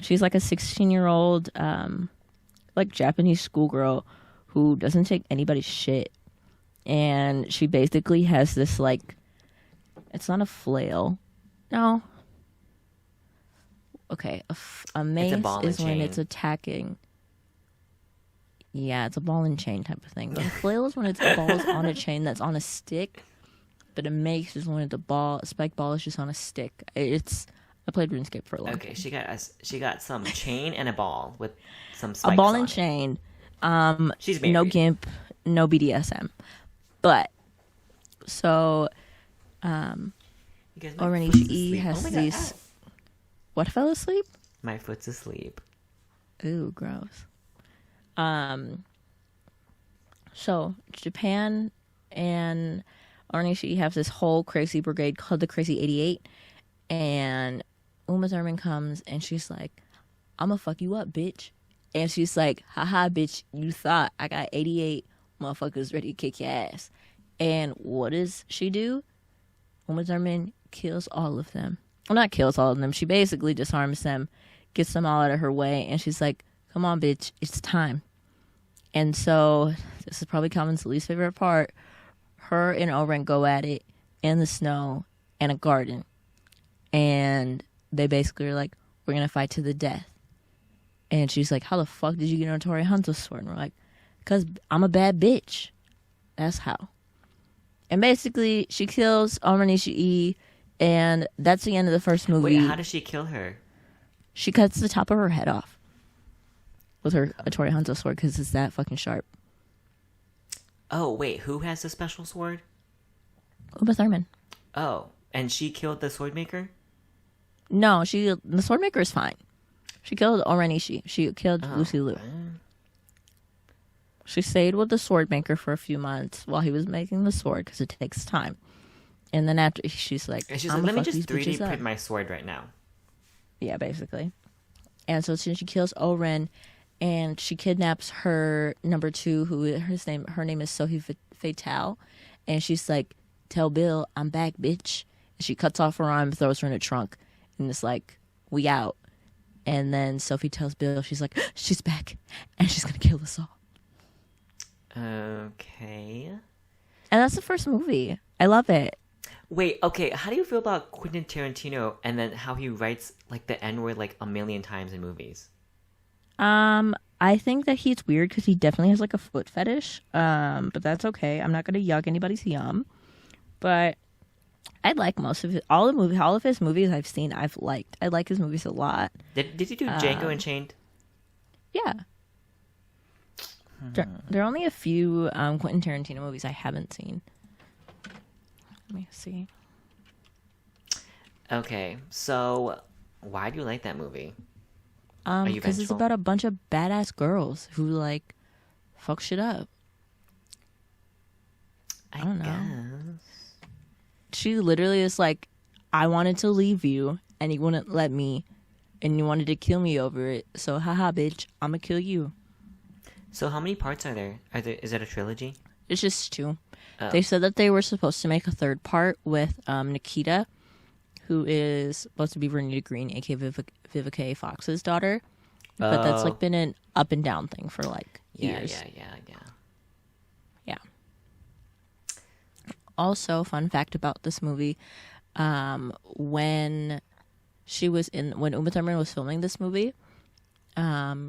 She's like a 16-year-old, like Japanese schoolgirl who doesn't take anybody's shit. And she basically has this like, it's not a flail. No. Okay, a mace is when it's attacking. Yeah, it's a ball and chain type of thing. But a flail is when it's balls on a chain that's on a stick. But a mace is when a spike ball is just on a stick. I played RuneScape for a long time. Okay, she got some chain and a ball with some spikes a ball on and it. chain. She's married. No gimp, no BDSM. But so Oren Ishii has these. What fell asleep? My foot's asleep. Ooh, gross. So Japan and Oren Ishii have this whole crazy brigade called the Crazy 88, and Uma Thurman comes and she's like, I'ma fuck you up, bitch. And she's like, haha, bitch, you thought I got 88 motherfuckers ready to kick your ass. And what does she do? Uma Thurman kills all of them. Well, not kills all of them. She basically disarms them, gets them all out of her way, and she's like, come on, bitch, it's time. And so, this is probably Calvin's least favorite part. Her and Oren go at it in the snow and a garden. And they basically are like, we're going to fight to the death. And she's like, how the fuck did you get an Hattori Hanzo sword? And we're like, because I'm a bad bitch. That's how. And basically, she kills Oren Ishii, and that's the end of the first movie. Wait, how does she kill her? She cuts the top of her head off with her Hattori Hanzo sword because it's that fucking sharp. Oh, wait, who has the special sword? Uma Thurman. Oh, and she killed the sword maker? No, the sword maker is fine. She killed Oren Ishii. She killed Lucy Liu. She stayed with the sword maker for a few months while he was making the sword because it takes time. And then after, she's like, let me just 3D print my sword right now. Yeah, basically. And so she kills Oren, and she kidnaps her number 2, her name is Sophie Fatale, and she's like, tell Bill I'm back, bitch. She cuts off her arm, throws her in a trunk, and it's like, we out. And then Sophie tells Bill, she's like, she's back, and she's gonna kill us all. Okay. And that's the first movie. I love it. Wait, okay, how do you feel about Quentin Tarantino and then how he writes, like, the N-word, like, a million times in movies? I think that he's weird because he definitely has, like, a foot fetish. But that's okay. I'm not gonna yuck anybody's yum. But I like most of it. All of his movies I've seen, I've liked. I like his movies a lot. Did you do Django Unchained? Yeah. There are only a few Quentin Tarantino movies I haven't seen. Let me see. Okay, so why do you like that movie? Because it's about a bunch of badass girls who, like, fuck shit up. I don't know. Guess. She literally is like, I wanted to leave you, and you wouldn't let me, and you wanted to kill me over it. So, haha, bitch, I'ma kill you. So how many parts are there? Is it a trilogy? It's just 2. Oh. They said that they were supposed to make a 3rd part with Nikita, who is supposed to be Vernita Green, aka Vivica A. Fox's daughter. But that's, like, been an up and down thing for, like, years. Yeah. Also, fun fact about this movie, when Uma Thurman was filming this movie,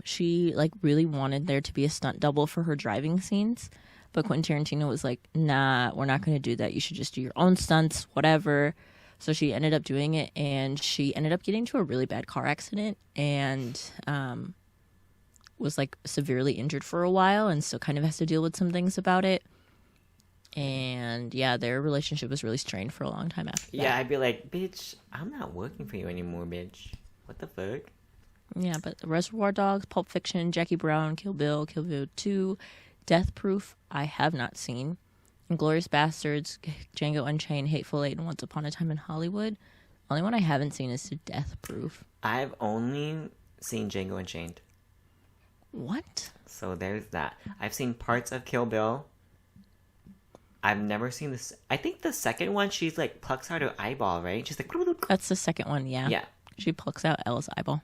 she, like, really wanted there to be a stunt double for her driving scenes, but Quentin Tarantino was like, nah, we're not going to do that. You should just do your own stunts, whatever. So she ended up doing it, and she ended up getting into a really bad car accident and was, like, severely injured for a while, and so kind of has to deal with some things about it. And yeah, their relationship was really strained for a long time after that. Yeah, I'd be like, bitch, I'm not working for you anymore, bitch. What the fuck? Yeah, but Reservoir Dogs, Pulp Fiction, Jackie Brown, Kill Bill 2, Death Proof, I have not seen. Inglourious Bastards, Django Unchained, Hateful Eight, and Once Upon a Time in Hollywood. Only one I haven't seen is Death Proof. I've only seen Django Unchained. What? So there's that. I've seen parts of Kill Bill. I've never seen this. I think the second one, she's like plucks out her eyeball, right? She's like, that's the second one, yeah. Yeah. She plucks out Ella's eyeball.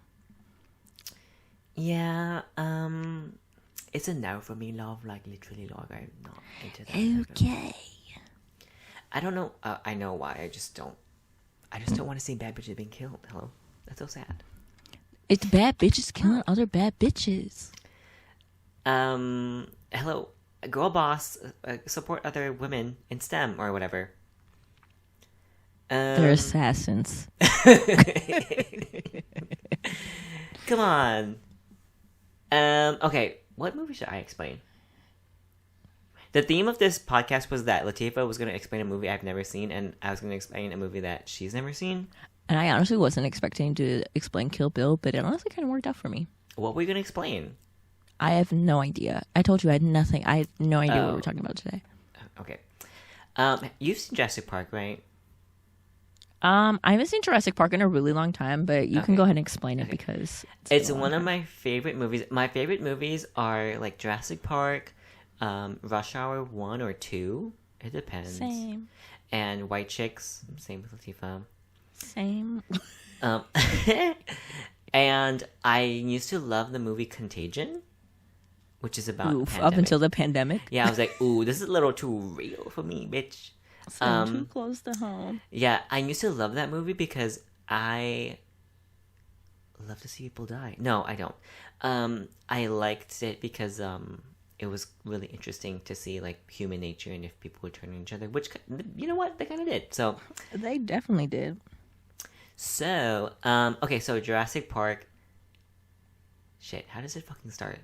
Yeah, it's a no for me, love. Like, literally, love. I'm not into that. Okay. I don't know. I know why. I just don't want to see bad bitches being killed. Hello? That's so sad. It's bad bitches killing other bad bitches. Hello? Girl boss, support other women in STEM or whatever. They're assassins. Come on. Okay, what movie should I explain? The theme of this podcast was that Tifah was going to explain a movie I've never seen, and I was going to explain a movie that she's never seen. And I honestly wasn't expecting to explain Kill Bill, but it honestly kind of worked out for me. What were you going to explain? I have no idea. I told you I had nothing. I had no idea what we're talking about today. Okay. You've seen Jurassic Park, right? I haven't seen Jurassic Park in a really long time, but you can go ahead and explain it because it's one of my favorite movies. My favorite movies are like Jurassic Park, Rush Hour 1 or 2. It depends. Same. And White Chicks. Same with Tifah. Same. And I used to love the movie Contagion, which is about up until the pandemic. Yeah, I was like, ooh, this is a little too real for me, bitch. Too close to home. Yeah, I used to love that movie because I love to see people die. No, I don't. I liked it because it was really interesting to see like human nature and if people would turn on each other, which, you know what, they kind of did. So they definitely did. So, okay, so Jurassic Park. Shit, how does it fucking start?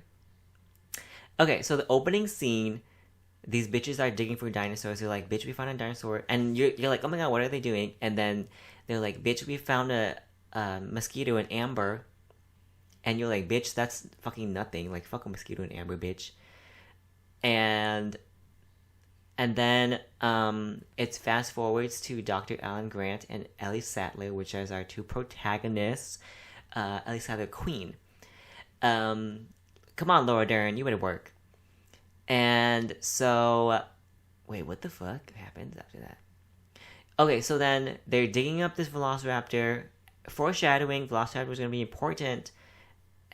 Okay, so the opening scene, these bitches are digging for dinosaurs. They're like, bitch, we found a dinosaur. And you're like, oh my god, what are they doing? And then they're like, bitch, we found a mosquito in amber. And you're like, bitch, that's fucking nothing. Like, fuck a mosquito in amber, bitch. And then it's fast forwards to Dr. Alan Grant and Ellie Sattler, which is our two protagonists. Ellie Sattler, queen. Come on, Laura Dern, you better work. And so, wait, what the fuck happens after that? Okay, so then they're digging up this velociraptor, foreshadowing velociraptor is going to be important.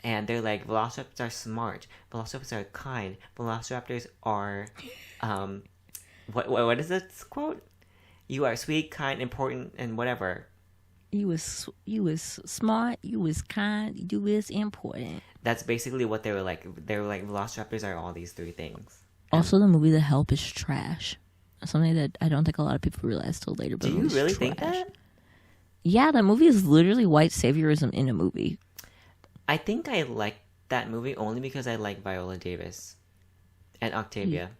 And they're like, velociraptors are smart. Velociraptors are kind. Velociraptors are, what is this quote? You are sweet, kind, important, and whatever. You was smart. You was kind. You was important. That's basically what they were like. They were like, velociraptors are all these three things. Also, the movie The Help is trash. Something that I don't think a lot of people realize till later. But do you really think that? Yeah, that movie is literally white saviorism in a movie. I think I like that movie only because I like Viola Davis and Octavia.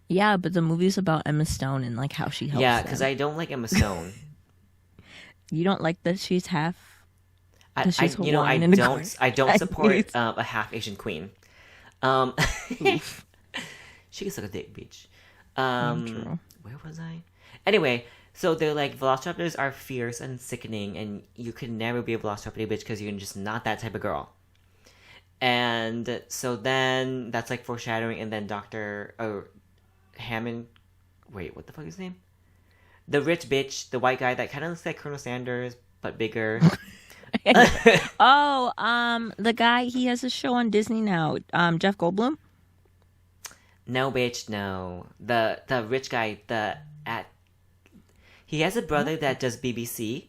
Yeah, but the movie's about Emma Stone and like how she helps. Yeah, because I don't like Emma Stone. You don't like that she's half. I don't support a half Asian queen. She can suck a dick, bitch. Where was I? Anyway, so they're like, velociraptors are fierce and sickening, and you could never be a velociraptor bitch because you're just not that type of girl. And so then that's like foreshadowing, and then Dr. Hammond. Wait, what the fuck is his name? The rich bitch, the white guy that kind of looks like Colonel Sanders but bigger. The guy, he has a show on Disney now. Jeff Goldblum. No, bitch, no. The rich guy, he has a brother that does BBC.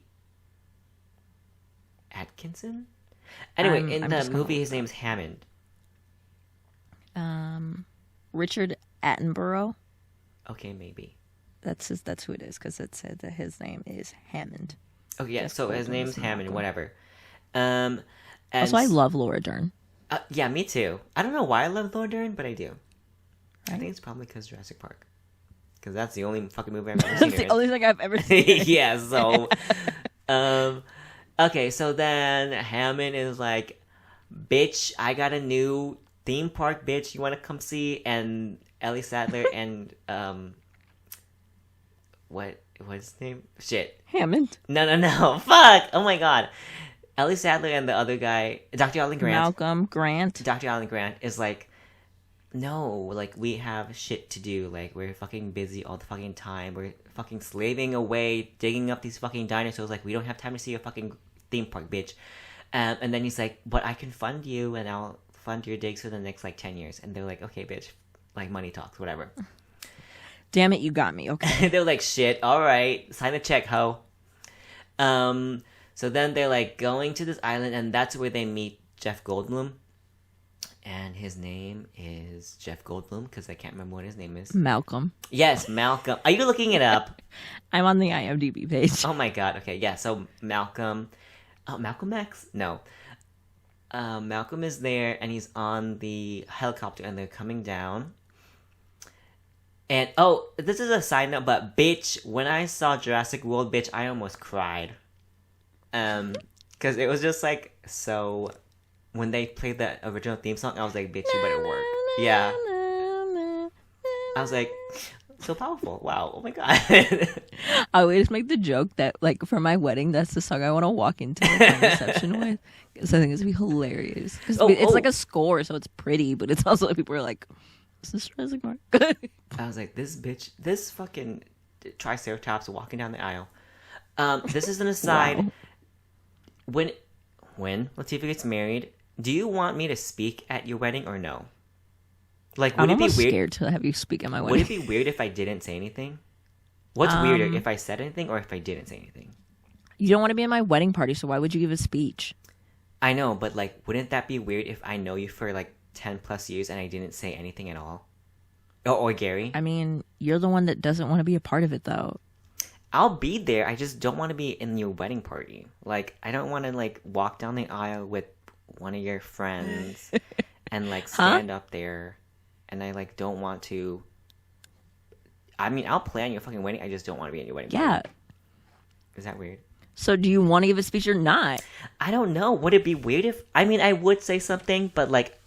Atkinson? Anyway, in the movie, his name's Hammond. Richard Attenborough. Okay, maybe. That's who it is, because it said that his name is Hammond. Okay, yeah, so his name's Hammond, whatever. Also, I love Laura Dern. Yeah, me too. I don't know why I love Laura Dern, but I do. Right? I think it's probably because Jurassic Park. Because that's the only fucking movie I've ever seen. That's the only thing I've ever seen. Yeah, so... okay, so then Hammond is like, bitch, I got a new theme park, bitch, you want to come see? And Ellie Sattler and... what's his name? Shit. Hammond. No. Fuck! Oh my god. Ellie Sattler and the other guy, Dr. Alan Grant. Malcolm Grant. Dr. Alan Grant is like, no, like, we have shit to do. Like, we're fucking busy all the fucking time. We're fucking slaving away, digging up these fucking dinosaurs. Like, we don't have time to see a fucking theme park, bitch. And then he's like, but I can fund you, and I'll fund your digs for the next, like, 10 years. And they're like, okay, bitch. Like, money talks, whatever. Damn it, you got me, okay. They're like, shit, alright, sign the check, ho. So then they're, like, going to this island, and that's where they meet Jeff Goldblum. And his name is Jeff Goldblum, because I can't remember what his name is. Malcolm. Yes, Malcolm. Are you looking it up? I'm on the IMDb page. Oh my god, okay, yeah, so Malcolm... Oh, Malcolm X? No. Malcolm is there, and he's on the helicopter, and they're coming down. And, oh, this is a side note, but bitch, when I saw Jurassic World, bitch, I almost cried. Because it was just like, so... When they played the original theme song, I was like, bitch, you better work. Yeah. I was like, so powerful. Wow. Oh my god. I always make the joke that, like, for my wedding, that's the song I want to walk into the reception with. Because I think it's going to be hilarious. Because it's like a score, so it's pretty, but it's also like people are like, is this Jurassic Park? I was like, this fucking Triceratops walking down the aisle. This is an aside. Wow. When Latifah gets married, do you want me to speak at your wedding or no? Like, would I'm it be weird? Scared to have you speak at my wedding. Would it be weird if I didn't say anything? What's weirder, if I said anything or if I didn't say anything? You don't want to be at my wedding party, so why would you give a speech? I know, but like, wouldn't that be weird if I know you for like 10 plus years and I didn't say anything at all? Or Gary? I mean, you're the one that doesn't want to be a part of it, though. I'll be there. I just don't want to be in your wedding party. Like, I don't want to, like, walk down the aisle with one of your friends and, like, stand up there. And I, like, don't want to... I mean, I'll plan your fucking wedding. I just don't want to be in your wedding party. Yeah. Is that weird? So do you want to give a speech or not? I don't know. Would it be weird if... I mean, I would say something, but, like,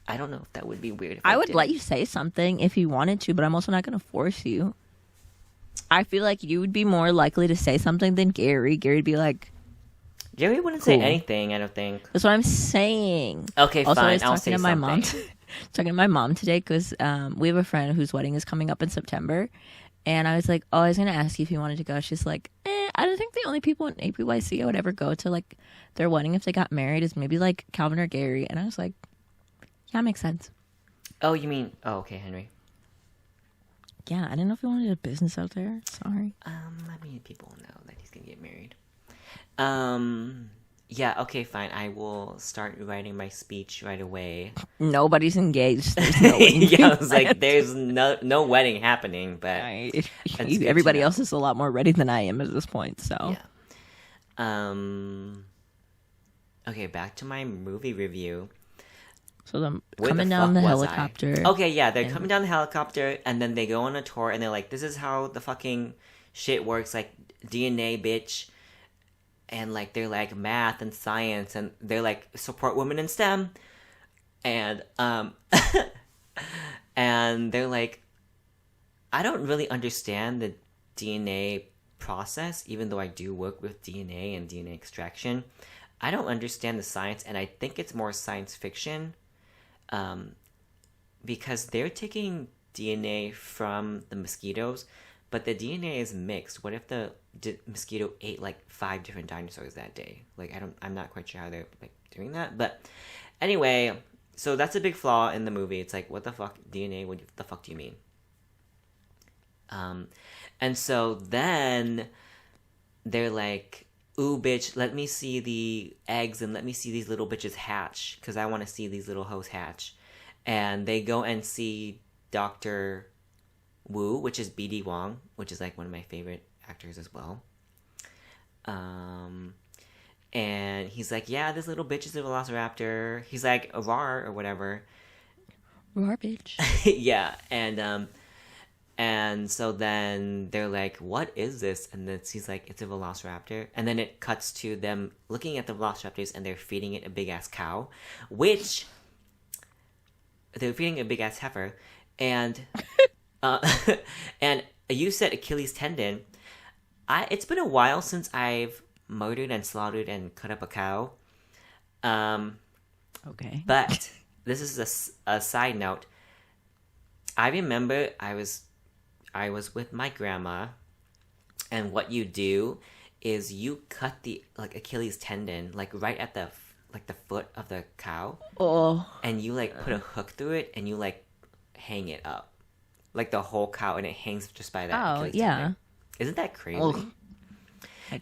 I don't know if that would be weird if I would didn't. let you say something if you wanted to, but I'm also not going to force you. I feel like you would be more likely to say something than Gary. Gary'd be like... Gary wouldn't say anything, I don't think. That's what I'm saying. Okay, also, fine. I was I'll talking say to my something. mom talking to my mom today because we have a friend whose wedding is coming up in September. And I was like, oh, I was going to ask you if you wanted to go. She's like, I don't think the only people in APYC I would ever go to, like, their wedding if they got married is maybe, like, Calvin or Gary. And I was like, yeah, makes sense. Oh, you mean... Oh, okay, Henry. Yeah, I didn't know if you wanted a business out there. Sorry. Let me people know that he's gonna get married. Yeah, okay, fine. I will start writing my speech right away. Nobody's engaged. There's no wedding. Yeah, I was like, there's no wedding happening, but everybody else is a lot more ready than I am at this point, so. Yeah. Okay, back to my movie review. So them coming down the helicopter. Okay, yeah, they're coming down the helicopter, and then they go on a tour, and they're like, this is how the fucking shit works, like, DNA, bitch. And, like, they're like, math and science, and they're like, support women in STEM. And, and they're like, I don't really understand the DNA process, even though I do work with DNA and DNA extraction. I don't understand the science, and I think it's more science fiction. Because they're taking DNA from the mosquitoes, but the DNA is mixed. What if the mosquito ate like 5 different dinosaurs that day? Like, I'm not quite sure how they're like doing that. But anyway, so that's a big flaw in the movie. It's like, what the fuck, DNA? What the fuck do you mean? And so then they're like, ooh, bitch, let me see the eggs and let me see these little bitches hatch, because I want to see these little hoes hatch. And they go and see Dr. Wu, which is BD Wong, which is like one of my favorite actors as well. And he's like, yeah, this little bitch is a velociraptor. He's like, a rar or whatever. Rar bitch. Yeah, and so then they're like, what is this? And then he's like, it's a velociraptor. And then it cuts to them looking at the velociraptors, and they're feeding it a big-ass cow, which... They're feeding a big-ass heifer. And and you said Achilles tendon. It's been a while since I've murdered and slaughtered and cut up a cow. Okay. But this is a side note. I remember I was with my grandma, and what you do is you cut the like Achilles tendon like right at the foot of the cow. Oh. And you like put a hook through it, and you like hang it up, like the whole cow, and it hangs just by that. Oh yeah. Tendon. Isn't that crazy? Oh,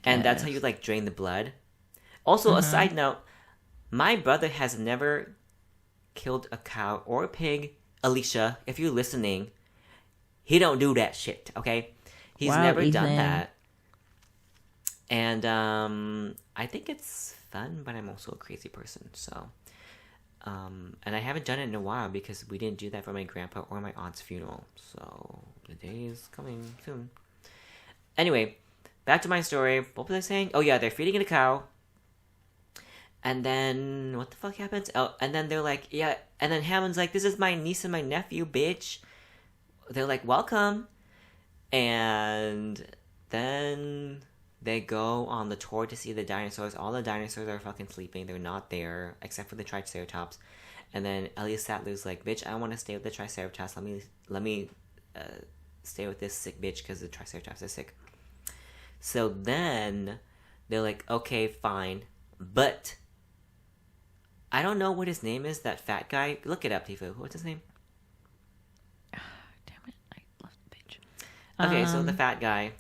and that's how you like drain the blood. Also, a side note: my brother has never killed a cow or a pig. Alicia, if you're listening, he don't do that shit. Okay, he's never done that. And I think it's fun, but I'm also a crazy person. So, and I haven't done it in a while because we didn't do that for my grandpa or my aunt's funeral. So the day is coming soon. Anyway, back to my story. What was I saying? Oh yeah, they're feeding it a cow. And then what the fuck happens? Oh, and then they're like, yeah. And then Hammond's like, this is my niece and my nephew, bitch. They're like, welcome. And then they go on the tour to see the dinosaurs. All the dinosaurs are fucking sleeping. They're not there, except for the Triceratops. And then Elias Sattler's like, bitch, I want to stay with the Triceratops. Let me stay with this sick bitch because the Triceratops is sick. So then they're like, okay, fine. But I don't know what his name is, that fat guy. Look it up, Tifah. What's his name? Damn it, I left the page. Okay, so the fat guy.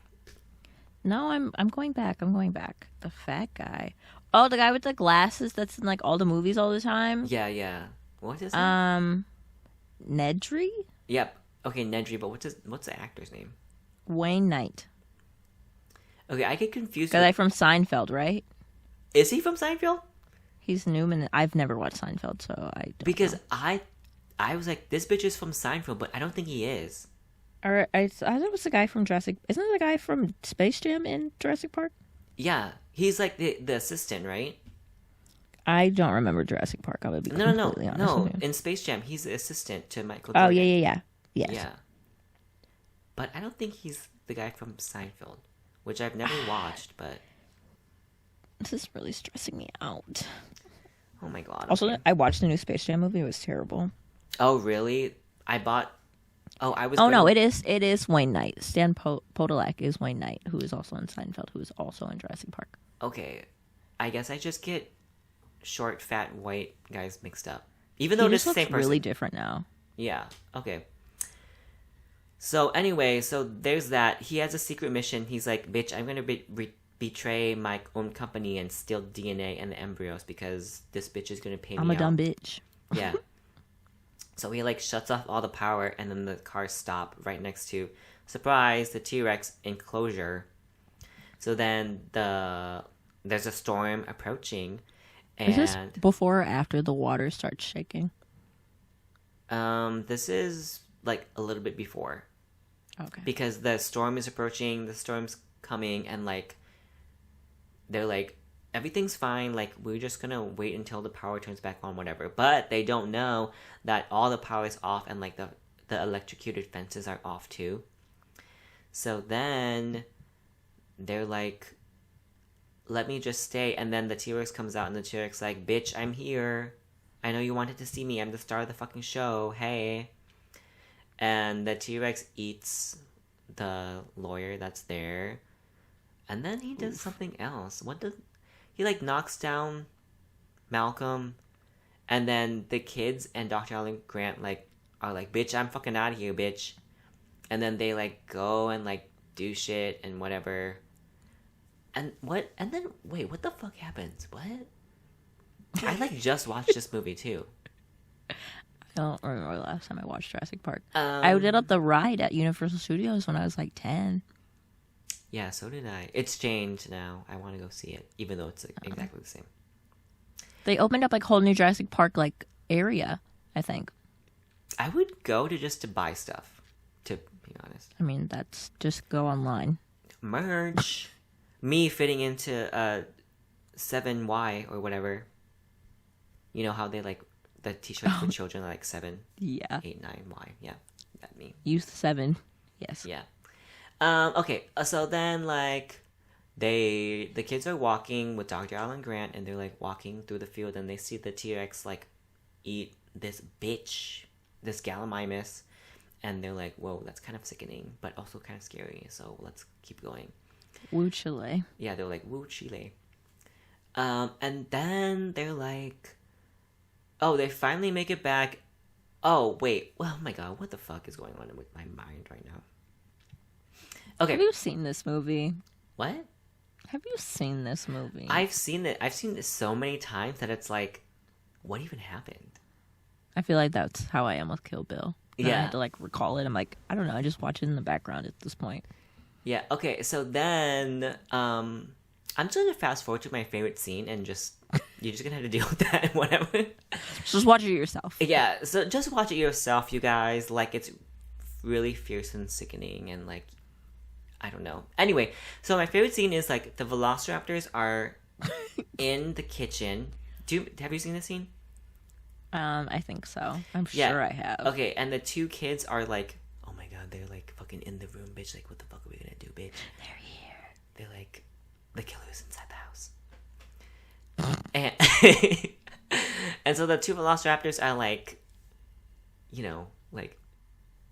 No, I'm going back. The fat guy. Oh, the guy with the glasses that's in like all the movies all the time. Yeah. What's his name? Nedry? Yep. Okay, Nedry, but what's the actor's name? Wayne Knight. Okay, I get confused. Guy from Seinfeld, right? Is he from Seinfeld? He's Newman. I've never watched Seinfeld, so I don't because know. I was like, this bitch is from Seinfeld, but I don't think he is. Or I thought it was the guy from Jurassic. Isn't it the guy from Space Jam in Jurassic Park? Yeah, he's like the assistant, right? I don't remember Jurassic Park. I would be completely honest. No. In Space Jam, he's the assistant to Michael Jordan. Oh yeah. Yes. Yeah. But I don't think he's the guy from Seinfeld, which I've never watched. But this is really stressing me out. Oh my god. Also, I watched the new Space Jam movie. It was terrible. Oh really? I bought Oh, I was. Oh no, gonna... it is Wayne Knight. Stan Podolak is Wayne Knight, who is also in Seinfeld, who is also in Jurassic Park. Okay, I guess I just get short, fat, white guys mixed up. Even He though just it's the looks same person. really different now. Yeah. Okay. So anyway, so there's that. He has a secret mission. He's like, bitch, I'm gonna betray my own company and steal DNA and the embryos because this bitch is gonna pay me I'm a out. dumb bitch. Yeah. So he like shuts off all the power, and then the cars stop right next to, surprise, the T-Rex enclosure. So then there's a storm approaching, and Is this before or after the water starts shaking? this is like a little bit before. Okay. Because the storm is approaching, the storm's coming, and like they're like, everything's fine, like we're just gonna wait until the power turns back on, whatever. But they don't know that all the power is off, and like the electrocuted fences are off too. So then they're like, let me just stay. And then the T-Rex comes out, and the T-Rex like, bitch, I'm here, I know you wanted to see me, I'm the star of the fucking show, hey. And the T-Rex eats the lawyer that's there, and then he does something else. He like knocks down Malcolm, and then the kids and Dr. Alan Grant like are like, bitch, I'm fucking out of here, bitch. And then they like go and like do shit and whatever. And what the fuck happens? What? I like just watched this movie too. I don't remember the last time I watched Jurassic Park. I did up the ride at Universal Studios when I was like 10. Yeah, so did I. It's changed now. I want to go see it, even though it's like, exactly the same. They opened up like whole new Jurassic Park like area, I think. I would go to buy stuff, to be honest. I mean, that's just go online. Merch. Me fitting into 7Y or whatever. You know how they like the t-shirts for children are like 7, Yeah. 8, 9Y. Yeah, that me. Youth 7. Yes. Yeah. Okay, so then like the kids are walking with Dr. Alan Grant, and they're like walking through the field, and they see the T-Rex like eat this bitch, this Gallimimus, and they're like, whoa, that's kind of sickening, but also kind of scary, so let's keep going. Woo Chile. Yeah, they're like, woo Chile. And then they're like, oh, they finally make it back. Oh, wait. Well, oh my god, what the fuck is going on with my mind right now? Okay. Have you seen this movie? What? Have you seen this movie? I've seen it. I've seen this so many times that it's like, what even happened? I feel like that's how I am with Kill Bill. And I Yeah. had to like recall it. I'm like, I don't know. I just watch it in the background at this point. Yeah. Okay. So then, I'm just gonna fast forward to my favorite scene, and just you're just gonna have to deal with that and whatever. Just watch it yourself. Yeah. So just watch it yourself, you guys. Like, it's really fierce and sickening, and like, I don't know. Anyway, so my favorite scene is like the Velociraptors are in the kitchen. Have you seen this scene? I think so. I'm Yeah. sure I have. Okay, and the two kids are like, oh my god, they're like fucking in the room, bitch. Like, what the fuck are we gonna do, bitch? They're here. They're like, the killer's inside the house. And and so the two Velociraptors are like, you know, like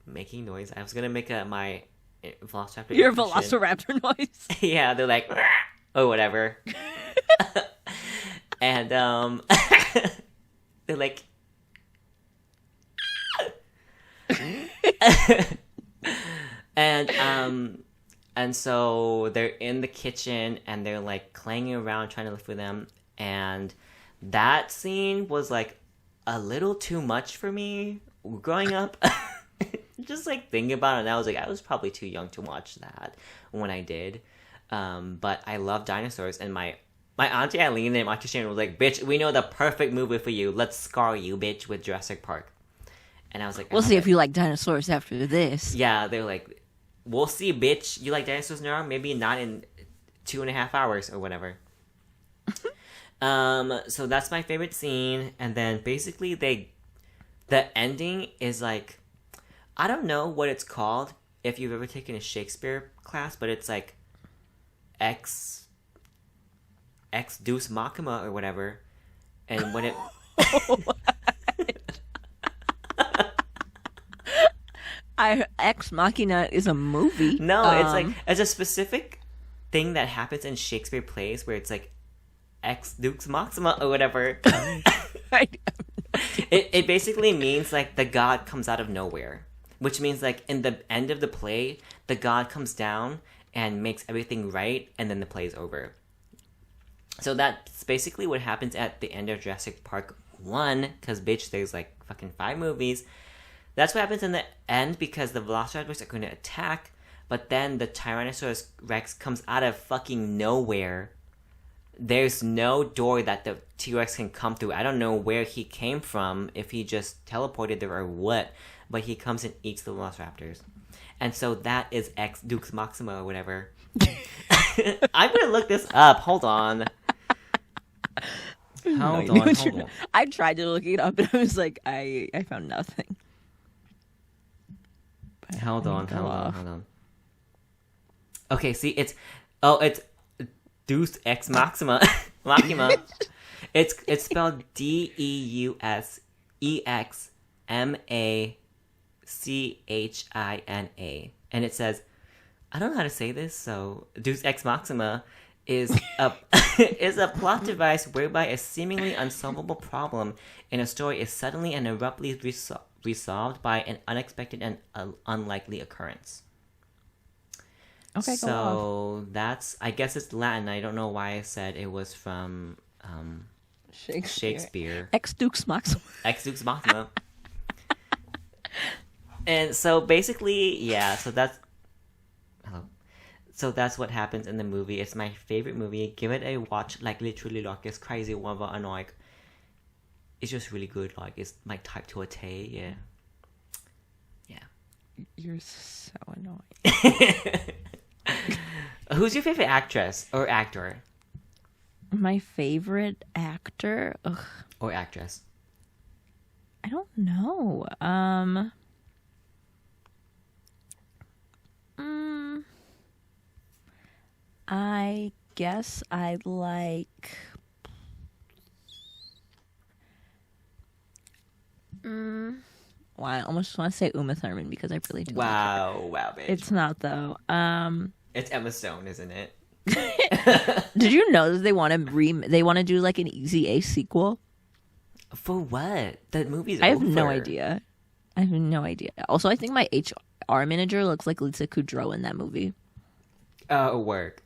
making noise. I was gonna make my Velociraptor. Your impression. Velociraptor noise. Yeah, they're like, or whatever. And they're like, and so they're in the kitchen, and they're like clanging around trying to look for them, and that scene was like a little too much for me growing up. Just like thinking about it now, I was probably too young to watch that when I did. But I love dinosaurs, and my auntie Eileen and auntie Sharon was like, bitch, we know the perfect movie for you. Let's scar you, bitch, with Jurassic Park. And I was like, We'll see if you like dinosaurs after this. Yeah, they're like, we'll see, bitch. You like dinosaurs now? Maybe not in 2.5 hours or whatever. So that's my favorite scene. And then basically the ending is like, I don't know what it's called if you've ever taken a Shakespeare class, but it's like ex Deus Machina or whatever. And when it Ex Machina is a movie. No, it's like it's a specific thing that happens in Shakespeare plays where it's like ex Dux Maxima or whatever. It basically means like the god comes out of nowhere, which means like in the end of the play, the god comes down and makes everything right, and then the play is over. So that's basically what happens at the end of Jurassic Park 1, because bitch, there's like fucking 5 movies. That's what happens in the end because the Velociraptors are going to attack, but then the Tyrannosaurus Rex comes out of fucking nowhere. There's no door that the T-Rex can come through. I don't know where he came from, if he just teleported there or what, but he comes and eats the Velociraptors. And so that is ex Dux Maxima or whatever. I'm going to look this up. Hold on. Hold on. I tried to look it up, and I was like, I found nothing. But Hold on. Okay, see, it's Deus Ex Maxima. Maxima. It's spelled DEUSEXMACHINA. And it says, I don't know how to say this, so Deus Ex Maxima is a is a plot device whereby a seemingly unsolvable problem in a story is suddenly and abruptly resolved by an unexpected and unlikely occurrence. Okay, so that's, I guess it's Latin. I don't know why I said it was from Shakespeare. Ex Dux Maxima. Ex Dux Maxima. And so basically, yeah. So that's what happens in the movie. It's my favorite movie. Give it a watch. Like literally, like it's crazy. And like, it's just really good. Like it's my type to a T. Yeah. You're so annoying. Who's your favorite actress or actor? My favorite actor? Ugh. Or actress? I don't know. I guess I like... Well, I almost want to say Uma Thurman because I really do like her. Wow, bitch. It's not, though. It's Emma Stone, isn't it? Did you know that they want to do like an Easy A sequel? For what? That movie's I have over. no idea. Also, I think my HR manager looks like Lisa Kudrow in that movie. Oh, work.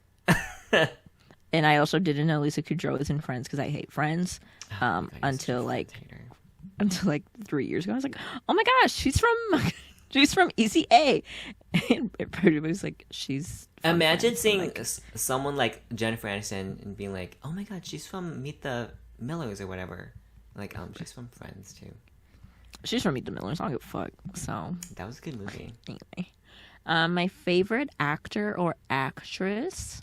And I also didn't know Lisa Kudrow was in Friends because I hate Friends. Until like 3 years ago, I was like, "Oh my gosh, she's from Easy A." And everybody was like, "She's." Imagine seeing someone like Jennifer Aniston and being like, "Oh my god, she's from Meet the Millers or whatever." Like, she's from Friends too. She's from Meet the Millers. I don't give a fuck. So that was a good movie. Anyway, my favorite actor or actress.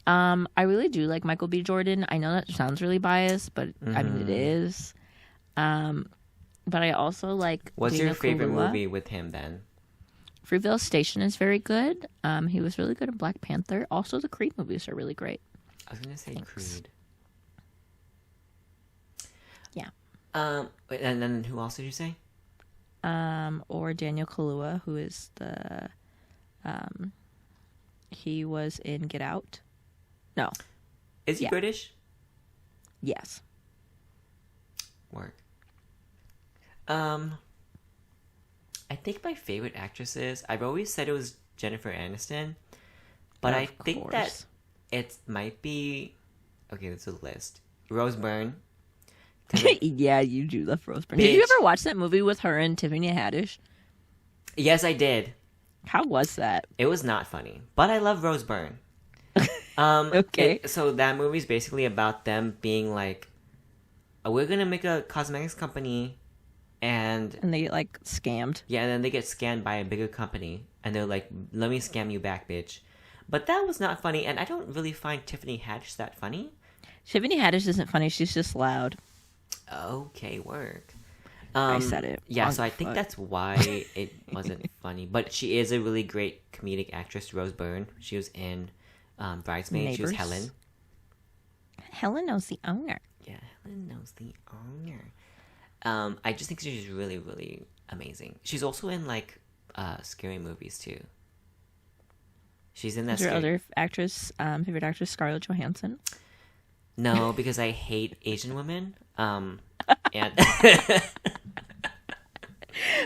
I really do like Michael B. Jordan. I know that sounds really biased, but I mean it is. But I also like. What's Daniel your favorite Kaluuya. movie with him then? Fruitvale Station is very good. He was really good in Black Panther. Also, the Creed movies are really great. I was gonna say Creed. Yeah. And then who else did you say? Or Daniel Kaluuya, who is the. He was in Get Out. No. Is he British? Yes. Work. I think my favorite actress is, I've always said it was Jennifer Aniston, but I think that it might be, okay, there's a list. Rose Byrne. Yeah, you do love Rose Byrne. Did you ever watch that movie with her and Tiffany Haddish? Yes, I did. How was that? It was not funny, but I love Rose Byrne. Okay. So that movie's basically about them being like, we're gonna make a cosmetics company, and they get like scammed. Yeah, and then they get scammed by a bigger company, and they're like, "Let me scam you back, bitch." But that was not funny, and I don't really find Tiffany Haddish that funny. Tiffany Haddish isn't funny; she's just loud. Okay, work. I said it. Yeah, so I think that's why it wasn't funny. But she is a really great comedic actress, Rose Byrne. She was in Bridesmaids. Neighbors. She was Helen. Helen knows the owner. Yeah, Helen knows the owner. I just think she's really, really amazing. She's also in like scary movies too. She's in that. Is your other actress, favorite actress, Scarlett Johansson? No, because I hate Asian women. And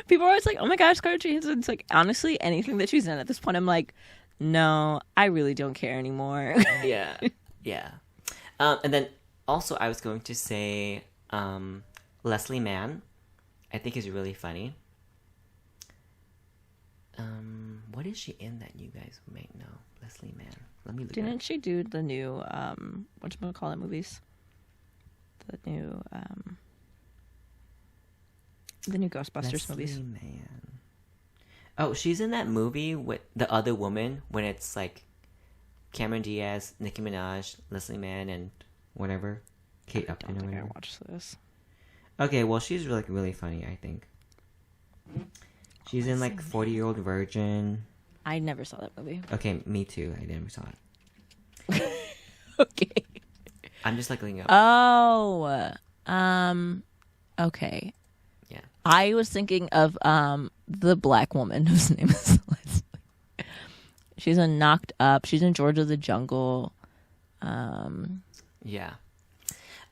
People are always like, "Oh my gosh, Scarlett Johansson." It's like, honestly, anything that she's in at this point, I'm like, no, I really don't care anymore. yeah. And then also, I was going to say Leslie Mann. I think is really funny. What is she in that you guys might know? Leslie Mann. Let me look. Didn't she do the new whatchamacallit movies? The new Ghostbusters movies. Leslie Mann. Oh, she's in that movie with the other woman when it's like Cameron Diaz, Nicki Minaj, Leslie Mann, and whatever. Kate Upton or whatever. I watched this. Okay, well, she's really funny, I think. She's in like 40-Year-Old Virgin. I never saw that movie. Okay, me too. I never saw it. Okay. I'm just like looking up. Oh, okay. Yeah. I was thinking of the black woman whose name is Leslie. She's in Knocked Up. She's in George of the Jungle. Yeah.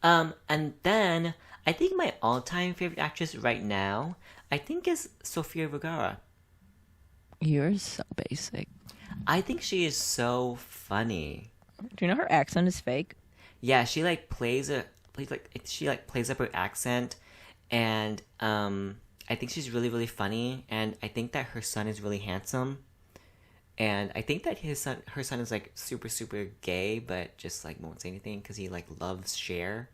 And then I think my all-time favorite actress right now, I think is Sofia Vergara. You're so basic. I think she is so funny. Do you know her accent is fake? Yeah, she like plays up her accent, and I think she's really funny, and I think that her son is really handsome, and I think that her son is like super gay, but just like won't say anything because he like loves Cher.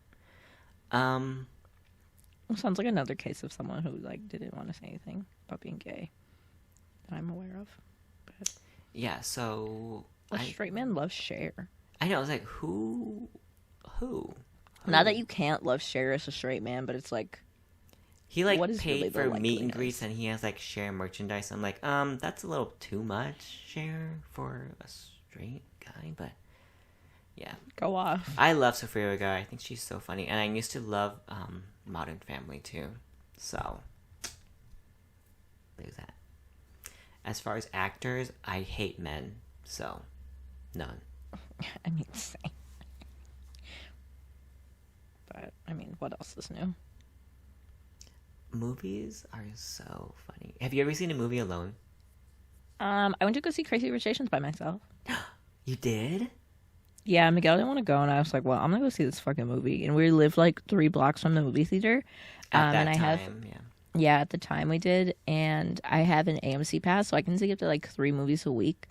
Sounds like another case of someone who like didn't want to say anything about being gay that I'm aware of. But yeah, so a straight man loves Cher. I know. I was like, who? Not that you can't love Cher as a straight man, but it's like he like what is paid really for the meet and likeliness? greets, and he has like Cher merchandise. I'm like, that's a little too much Cher for a straight guy, but yeah. Go off. I love Sofia Vergara. I think she's so funny, and I used to love Modern Family too. So there's that. As far as actors, I hate men, so none. I mean, same. But I mean, what else is new? Movies are so funny. Have you ever seen a movie alone? I went to go see Crazy Rich Asians by myself. You did? Yeah, Miguel didn't want to go, and I was like, well, I'm gonna go see this fucking movie. And we lived like 3 blocks from the movie theater. At that and time, yeah, at the time we did, and I have an AMC pass, so I can see up to like 3 movies a week.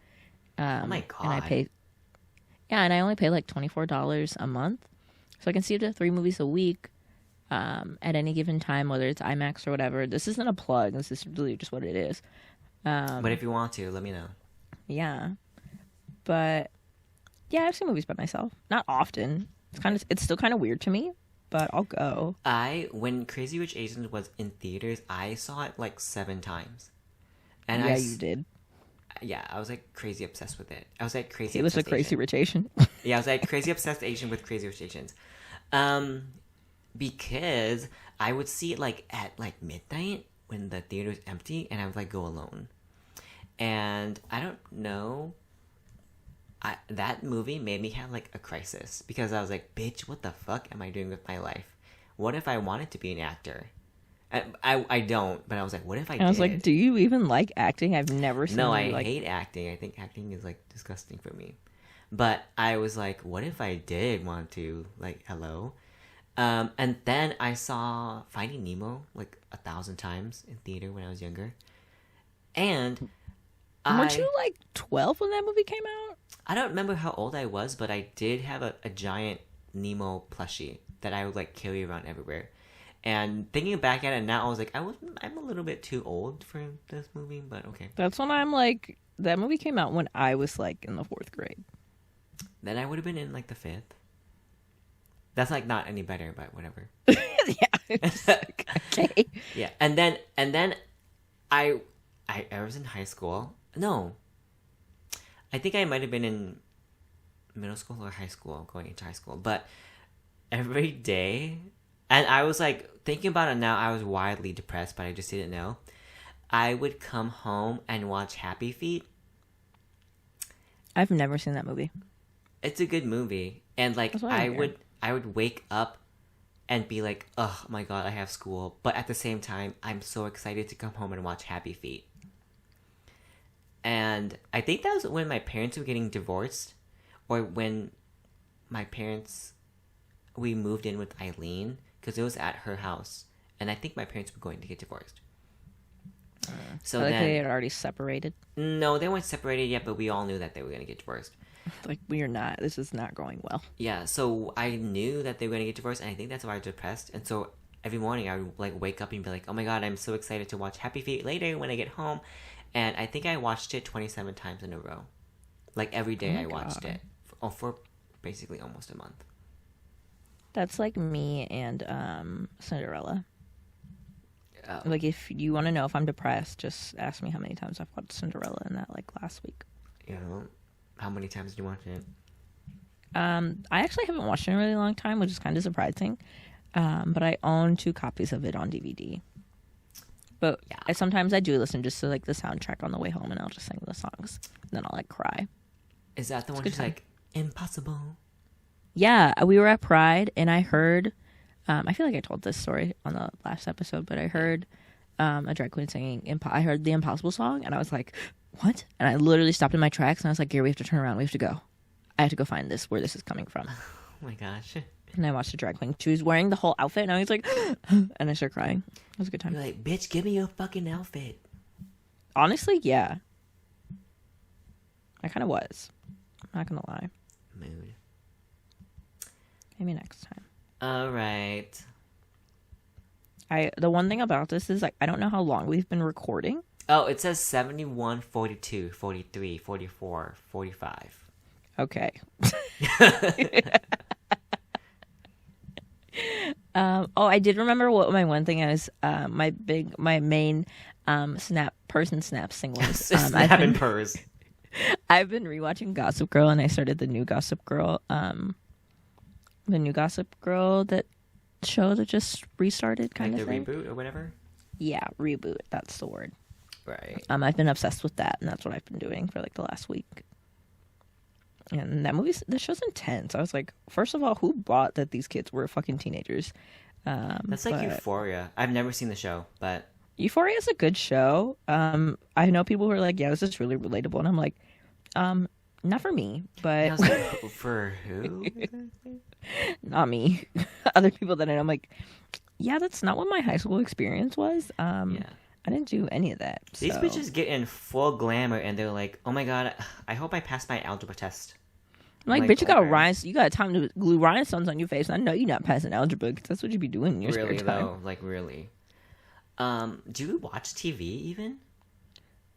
Oh my god! And I pay, and I only pay like $24 a month, so I can see up to 3 movies a week. At any given time, whether it's IMAX or whatever. This isn't a plug. This is really just what it is. But if you want to, let me know. Yeah, but yeah, I've seen movies by myself. Not often. It's still kind of weird to me, but I'll go. When Crazy Rich Asians was in theaters, I saw it like 7 times. And yeah, you did. Yeah, I was like crazy obsessed with it. I was like crazy. It was a Crazy Rich Asian. Yeah, I was like crazy obsessed Asian with Crazy Rich Asians. Because I would see it like at like midnight when the theater's empty, and I would like go alone. And I don't know. That movie made me have like a crisis because I was like, bitch, what the fuck am I doing with my life? What if I wanted to be an actor? I don't, but I was like, what if I did? I was like, do you even like acting? I've never seen No, you, I hate acting. I think acting is like disgusting for me. But I was like, what if I did want to, like, hello? And then I saw Finding Nemo like 1,000 times in theater when I was younger. And weren't you like 12 when that movie came out? I don't remember how old I was, but I did have a giant Nemo plushie that I would like carry around everywhere. And thinking back at it now, I was like, I'm a little bit too old for this movie, but okay. That's when I'm like, that movie came out when I was like in the 4th grade. Then I would have been in like the 5th. That's like not any better, but whatever. Yeah. Like, okay. Yeah, and then I was in high school. No, I think I might have been in middle school or high school, going into high school. But every day, and I was like thinking about it now. I was wildly depressed, but I just didn't know. I would come home and watch Happy Feet. I've never seen that movie. It's a good movie. And like I would wake up and be like, oh my god, I have school. But at the same time, I'm so excited to come home and watch Happy Feet. And I think that was when my parents were getting divorced, or when we moved in with Eileen, because it was at her house. And I think my parents were going to get divorced. So like then, they had already separated. No, they weren't separated yet, but we all knew that they were going to get divorced. Like, we are not. This is not going well. Yeah, so I knew that they were going to get divorced, and I think that's why I was depressed. And so every morning I would like wake up and be like, oh my god, I'm so excited to watch Happy Feet later when I get home. And I think I watched it 27 times in a row. Like every day I watched it for basically almost a month. That's like me and Cinderella. Oh. Like, if you want to know if I'm depressed, just ask me how many times I've watched Cinderella in that, like, last week. You know, how many times did you watch it? I actually haven't watched it in a really long time, which is kind of surprising. But I own 2 copies of it on DVD. But yeah. Sometimes I do listen just to, like, the soundtrack on the way home, and I'll just sing the songs. And then I'll, like, cry. Is that the one that's like, impossible? Yeah, we were at Pride, and I heard... I feel like I told this story on the last episode, but I heard a drag queen singing. I heard the Impossible song, and I was like, "What?" And I literally stopped in my tracks, and I was like, "Gary, we have to turn around. We have to go. I have to go find where this is coming from." Oh my gosh! And I watched a drag queen. She was wearing the whole outfit, and I was like, and I started crying. It was a good time. You're like, "Bitch, give me your fucking outfit." Honestly, yeah, I kind of was. I'm not gonna lie. Mood. Maybe next time. All right. The one thing about this is, like, I don't know how long we've been recording. Oh, it says 71, 42, 43, 44, 45. Okay. I did remember what my one thing is. My main snap thing was. Snap and purrs. I've been rewatching Gossip Girl, and I started the new Gossip Girl. The new Gossip Girl show that just restarted, kind of thing. The reboot or whatever? Yeah, reboot. That's the word. Right. I've been obsessed with that, and that's what I've been doing for like the last week. And that show's intense. I was like, first of all, who bought that these kids were fucking teenagers? That's like Euphoria. I've never seen the show, but Euphoria is a good show. I know people who are like, yeah, this is really relatable, and I'm like, not for me, but I was like, for who? Not me. Other people that I know, I'm like, yeah, that's not what my high school experience was. Yeah. I didn't do any of that. These bitches get in full glamour, and they're like, oh my god, I hope I passed my algebra test. I'm like, bitch, you got time to glue rhinestones on your face. I know you're not passing algebra, because that's what you be doing in your spare time. Though, like, really. Do you watch TV even?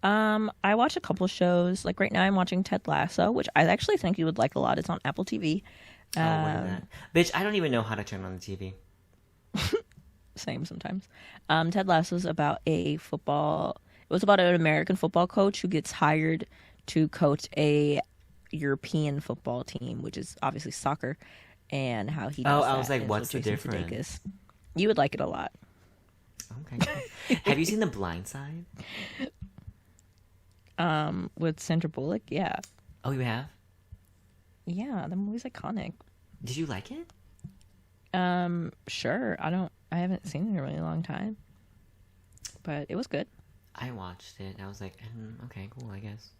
I watch a couple shows. Like right now I'm watching Ted Lasso, which I actually think you would like a lot. It's on Apple TV. What is that? Bitch, I don't even know how to turn on the TV. Same sometimes. Ted Lasso is about it was about an American football coach who gets hired to coach a European football team, which is obviously soccer, and how he does I was like, what's the difference? Sudeikis. You would like it a lot. Okay. Have you seen The Blind Side? With Sandra Bullock, yeah. Oh, you have? Yeah, the movie's iconic. Did you like it? Sure. I haven't seen it in a really long time, but it was good. I watched it. I was like, okay, cool, I guess.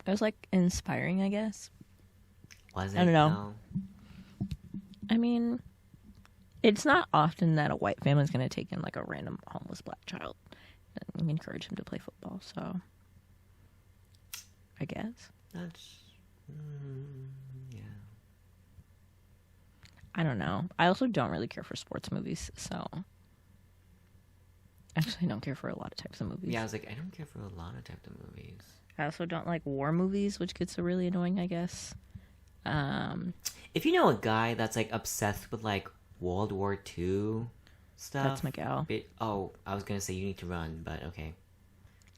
It was like inspiring, I guess. Was it? I don't know. No. I mean, it's not often that a white family's going to take in like a random homeless black child and encourage him to play football, so I guess. That's, yeah. I don't know. I also don't really care for sports movies, so actually I don't care for a lot of types of movies. Yeah, I was like, I don't care for a lot of types of movies. I also don't like war movies, which gets really annoying, I guess. If you know a guy that's like obsessed with like World War II stuff, that's Miguel. I was gonna say you need to run, but okay.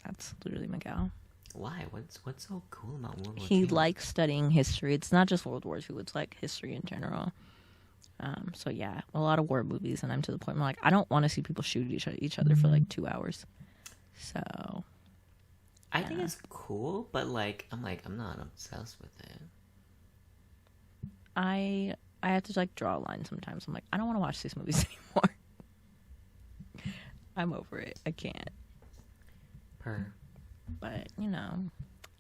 That's literally Miguel. Why? What's so cool about World War II? He likes studying history. It's not just World War II. It's like history in general. So yeah, a lot of war movies, and I'm to the point where I'm like, I don't want to see people shoot each other for like 2 hours. So I think it's cool, but like I'm not obsessed with it. I have to like draw a line sometimes. I'm like, I don't want to watch these movies anymore. I'm over it. I can't. But you know,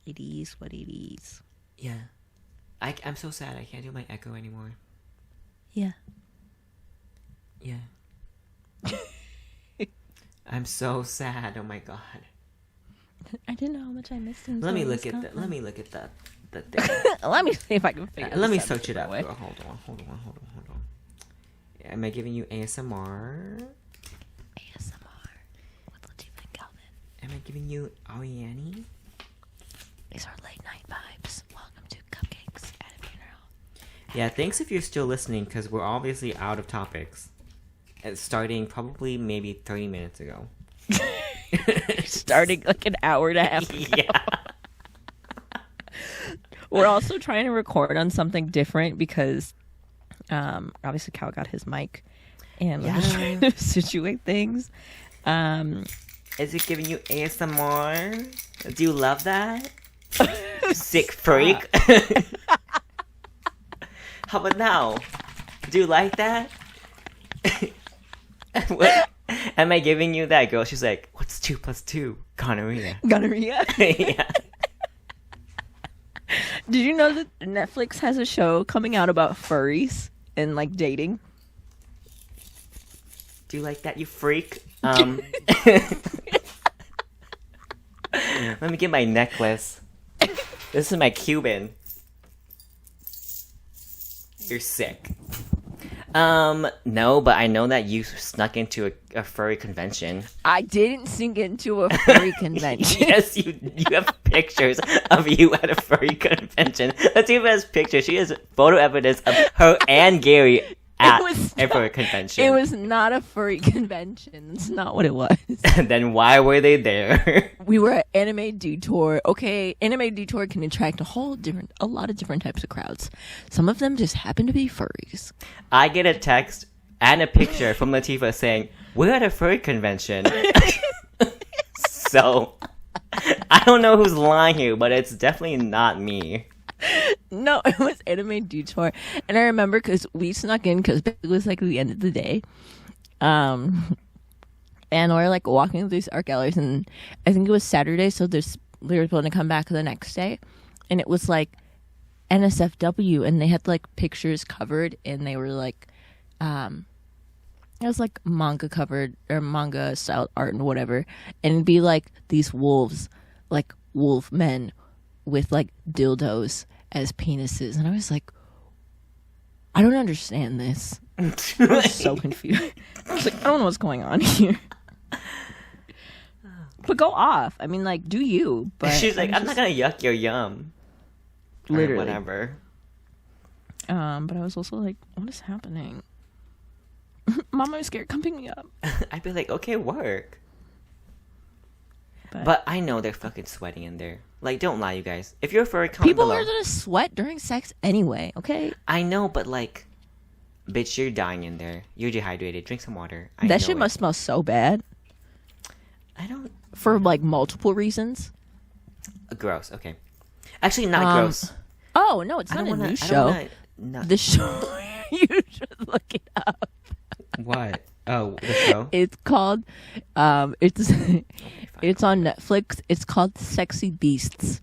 it is what it is. Yeah. I'm so sad. I can't do my echo anymore. Yeah. Yeah. I'm so sad. Oh my god. I didn't know how much I missed him. Let me look at that. Let me look at that. The thing. Let me see if I can figure Let me this out search it up. way. Girl. Hold on. Yeah, am I giving you ASMR? ASMR with Latifah and Calvin. Am I giving you Ariane? These are late night vibes. Welcome to Cupcakes at a Funeral. Yeah, thanks if you're still listening, because we're obviously out of topics. It's starting probably maybe 30 minutes ago. Starting like an hour and a half ago. Yeah. We're also trying to record on something different because obviously Cal got his mic and we're just trying to situate things. Is it giving you ASMR? Do you love that? Sick freak. How about now? Do you like that? What? Am I giving you that, girl? She's like, what's 2 + 2? Gonorrhea. Gonorrhea. Yeah. Did you know that Netflix has a show coming out about furries and like dating? Do you like that, you freak? Let me get my necklace. This is my Cuban. You're sick. No, but I know that you snuck into a furry convention. I didn't sink into a furry convention. Yes, you have pictures of you at a furry convention. Latifah has pictures. She has photo evidence of her and Gary at a furry convention. It was not a furry convention. That's not what it was. Then why were they there? We were at Anime Detour. Okay, Anime Detour can attract a lot of different types of crowds. Some of them just happen to be furries. I get a text and a picture from Latifah saying, we're at a furry convention. So, I don't know who's lying here, but it's definitely not me. No, it was Anime Detour. And I remember because we snuck in because it was like the end of the day. And we're like walking through these art galleries, and I think it was Saturday, so we were supposed to come back the next day. And it was like NSFW, and they had like pictures covered, and they were like, it was like manga covered or manga style art and whatever. And it'd be like these wolves, like wolf men with like dildos as penises. And I was like, I don't understand this. I was so confused. I was like, I don't know what's going on here. But go off. I mean, like, do you? But she's like, I'm not gonna yuck your yum. Literally. Or whatever. But I was also like, what is happening? Mom, I'm scared. Come pick me up. I'd be like, okay, work. But I know they're fucking sweating in there. Like, don't lie, you guys. If you're a furry, comment people below. are gonna sweat during sex anyway, okay? I know, but like, bitch, you're dying in there. You're dehydrated. Drink some water. That shit must smell so bad. I don't... For, like, multiple reasons. Gross, okay. Actually, not gross. Oh, no, it's not a new show. The show... You should look it up. What? Oh, the show? It's called... It's on Netflix. It's called Sexy Beasts.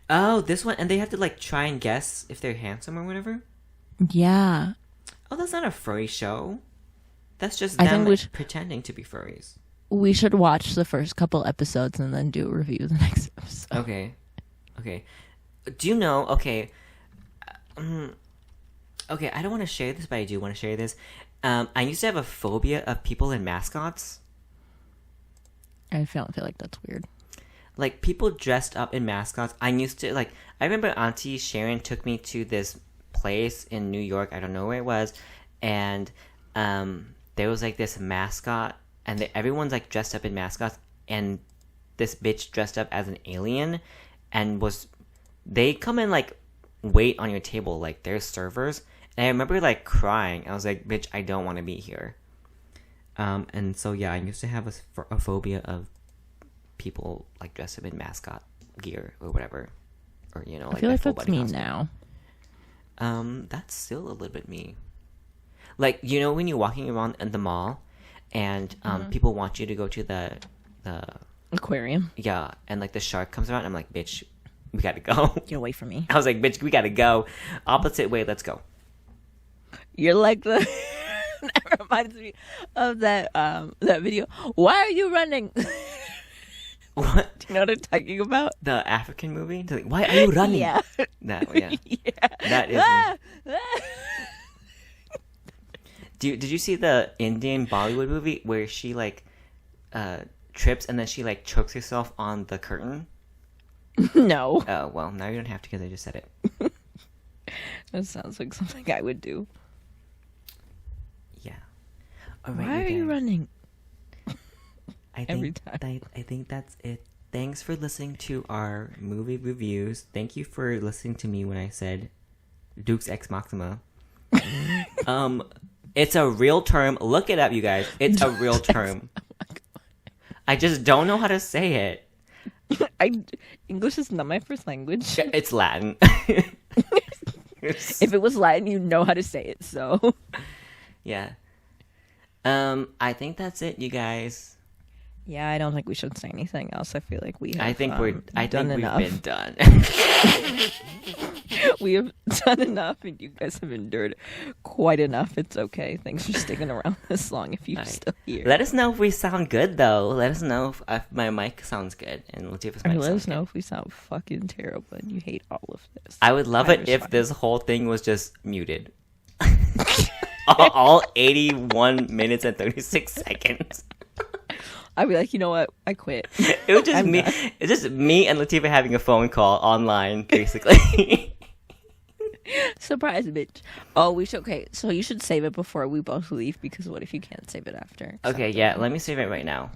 Oh, this one? And they have to, like, try and guess if they're handsome or whatever? Yeah. Oh, that's not a furry show. That's just them pretending to be furries. We should watch the first couple episodes and then do a review of the next episode. Okay. Do you know... Okay. Okay, I don't want to share this, but I do want to share this. I used to have a phobia of people in mascots. I feel like that's weird. Like, people dressed up in mascots. I used to, like... I remember Auntie Sharon took me to this place in New York. I don't know where it was. And there was, like, this mascot. And everyone's, like, dressed up in mascots. And this bitch dressed up as an alien. And they come and, like, wait on your table. Like, they're servers. And I remember, like, crying. I was like, bitch, I don't want to be here. And so, yeah, I used to have a phobia of people like dress up in mascot gear or whatever, or you know, like I feel like full that's body me costume. now. That's still a little bit me. Like, you know, when you're walking around in the mall and people want you to go to the Aquarium. yeah, and like the shark comes around, I'm like, bitch, we gotta go. Get away from me. I was like, bitch, we gotta go. Opposite way, let's go. You're like the that reminds me of that video. Why are you running? What? Do you know what I'm talking about? The African movie? Like, why are you running? Yeah. That, yeah. Yeah. That is me. Did you see the Indian Bollywood movie where she like trips and then she like chokes herself on the curtain? No. Oh, well, now you don't have to because I just said it. That sounds like something I would do. Yeah. All right, Why are you running? Every time. I think that's it. Thanks for listening to our movie reviews. Thank you for listening to me when I said Duke's Ex Maxima. It's a real term. Look it up, you guys. It's a real term. I just don't know how to say it. English is not my first language. It's Latin. If it was Latin, you know how to say it. So yeah. I think that's it, you guys. yeah, I don't think we should say anything else. I feel like we have. I think we've been done. We have done enough, and you guys have endured quite enough. It's okay. Thanks for sticking around this long. If you're still here, let us know if we sound good, though. Let us know if my mic sounds good and Latifah's mic. Let us know good. if we sound fucking terrible and you hate all of this. I would love it if this whole thing was just muted. all 81 minutes and 36 seconds. I'd be like, you know what? I quit. It was just me. It's just me and Latifah having a phone call online, basically. Surprise, bitch. Oh, we should. Okay, so you should save it before we both leave because what if you can't save it after? Okay, yeah. Let me save it right now.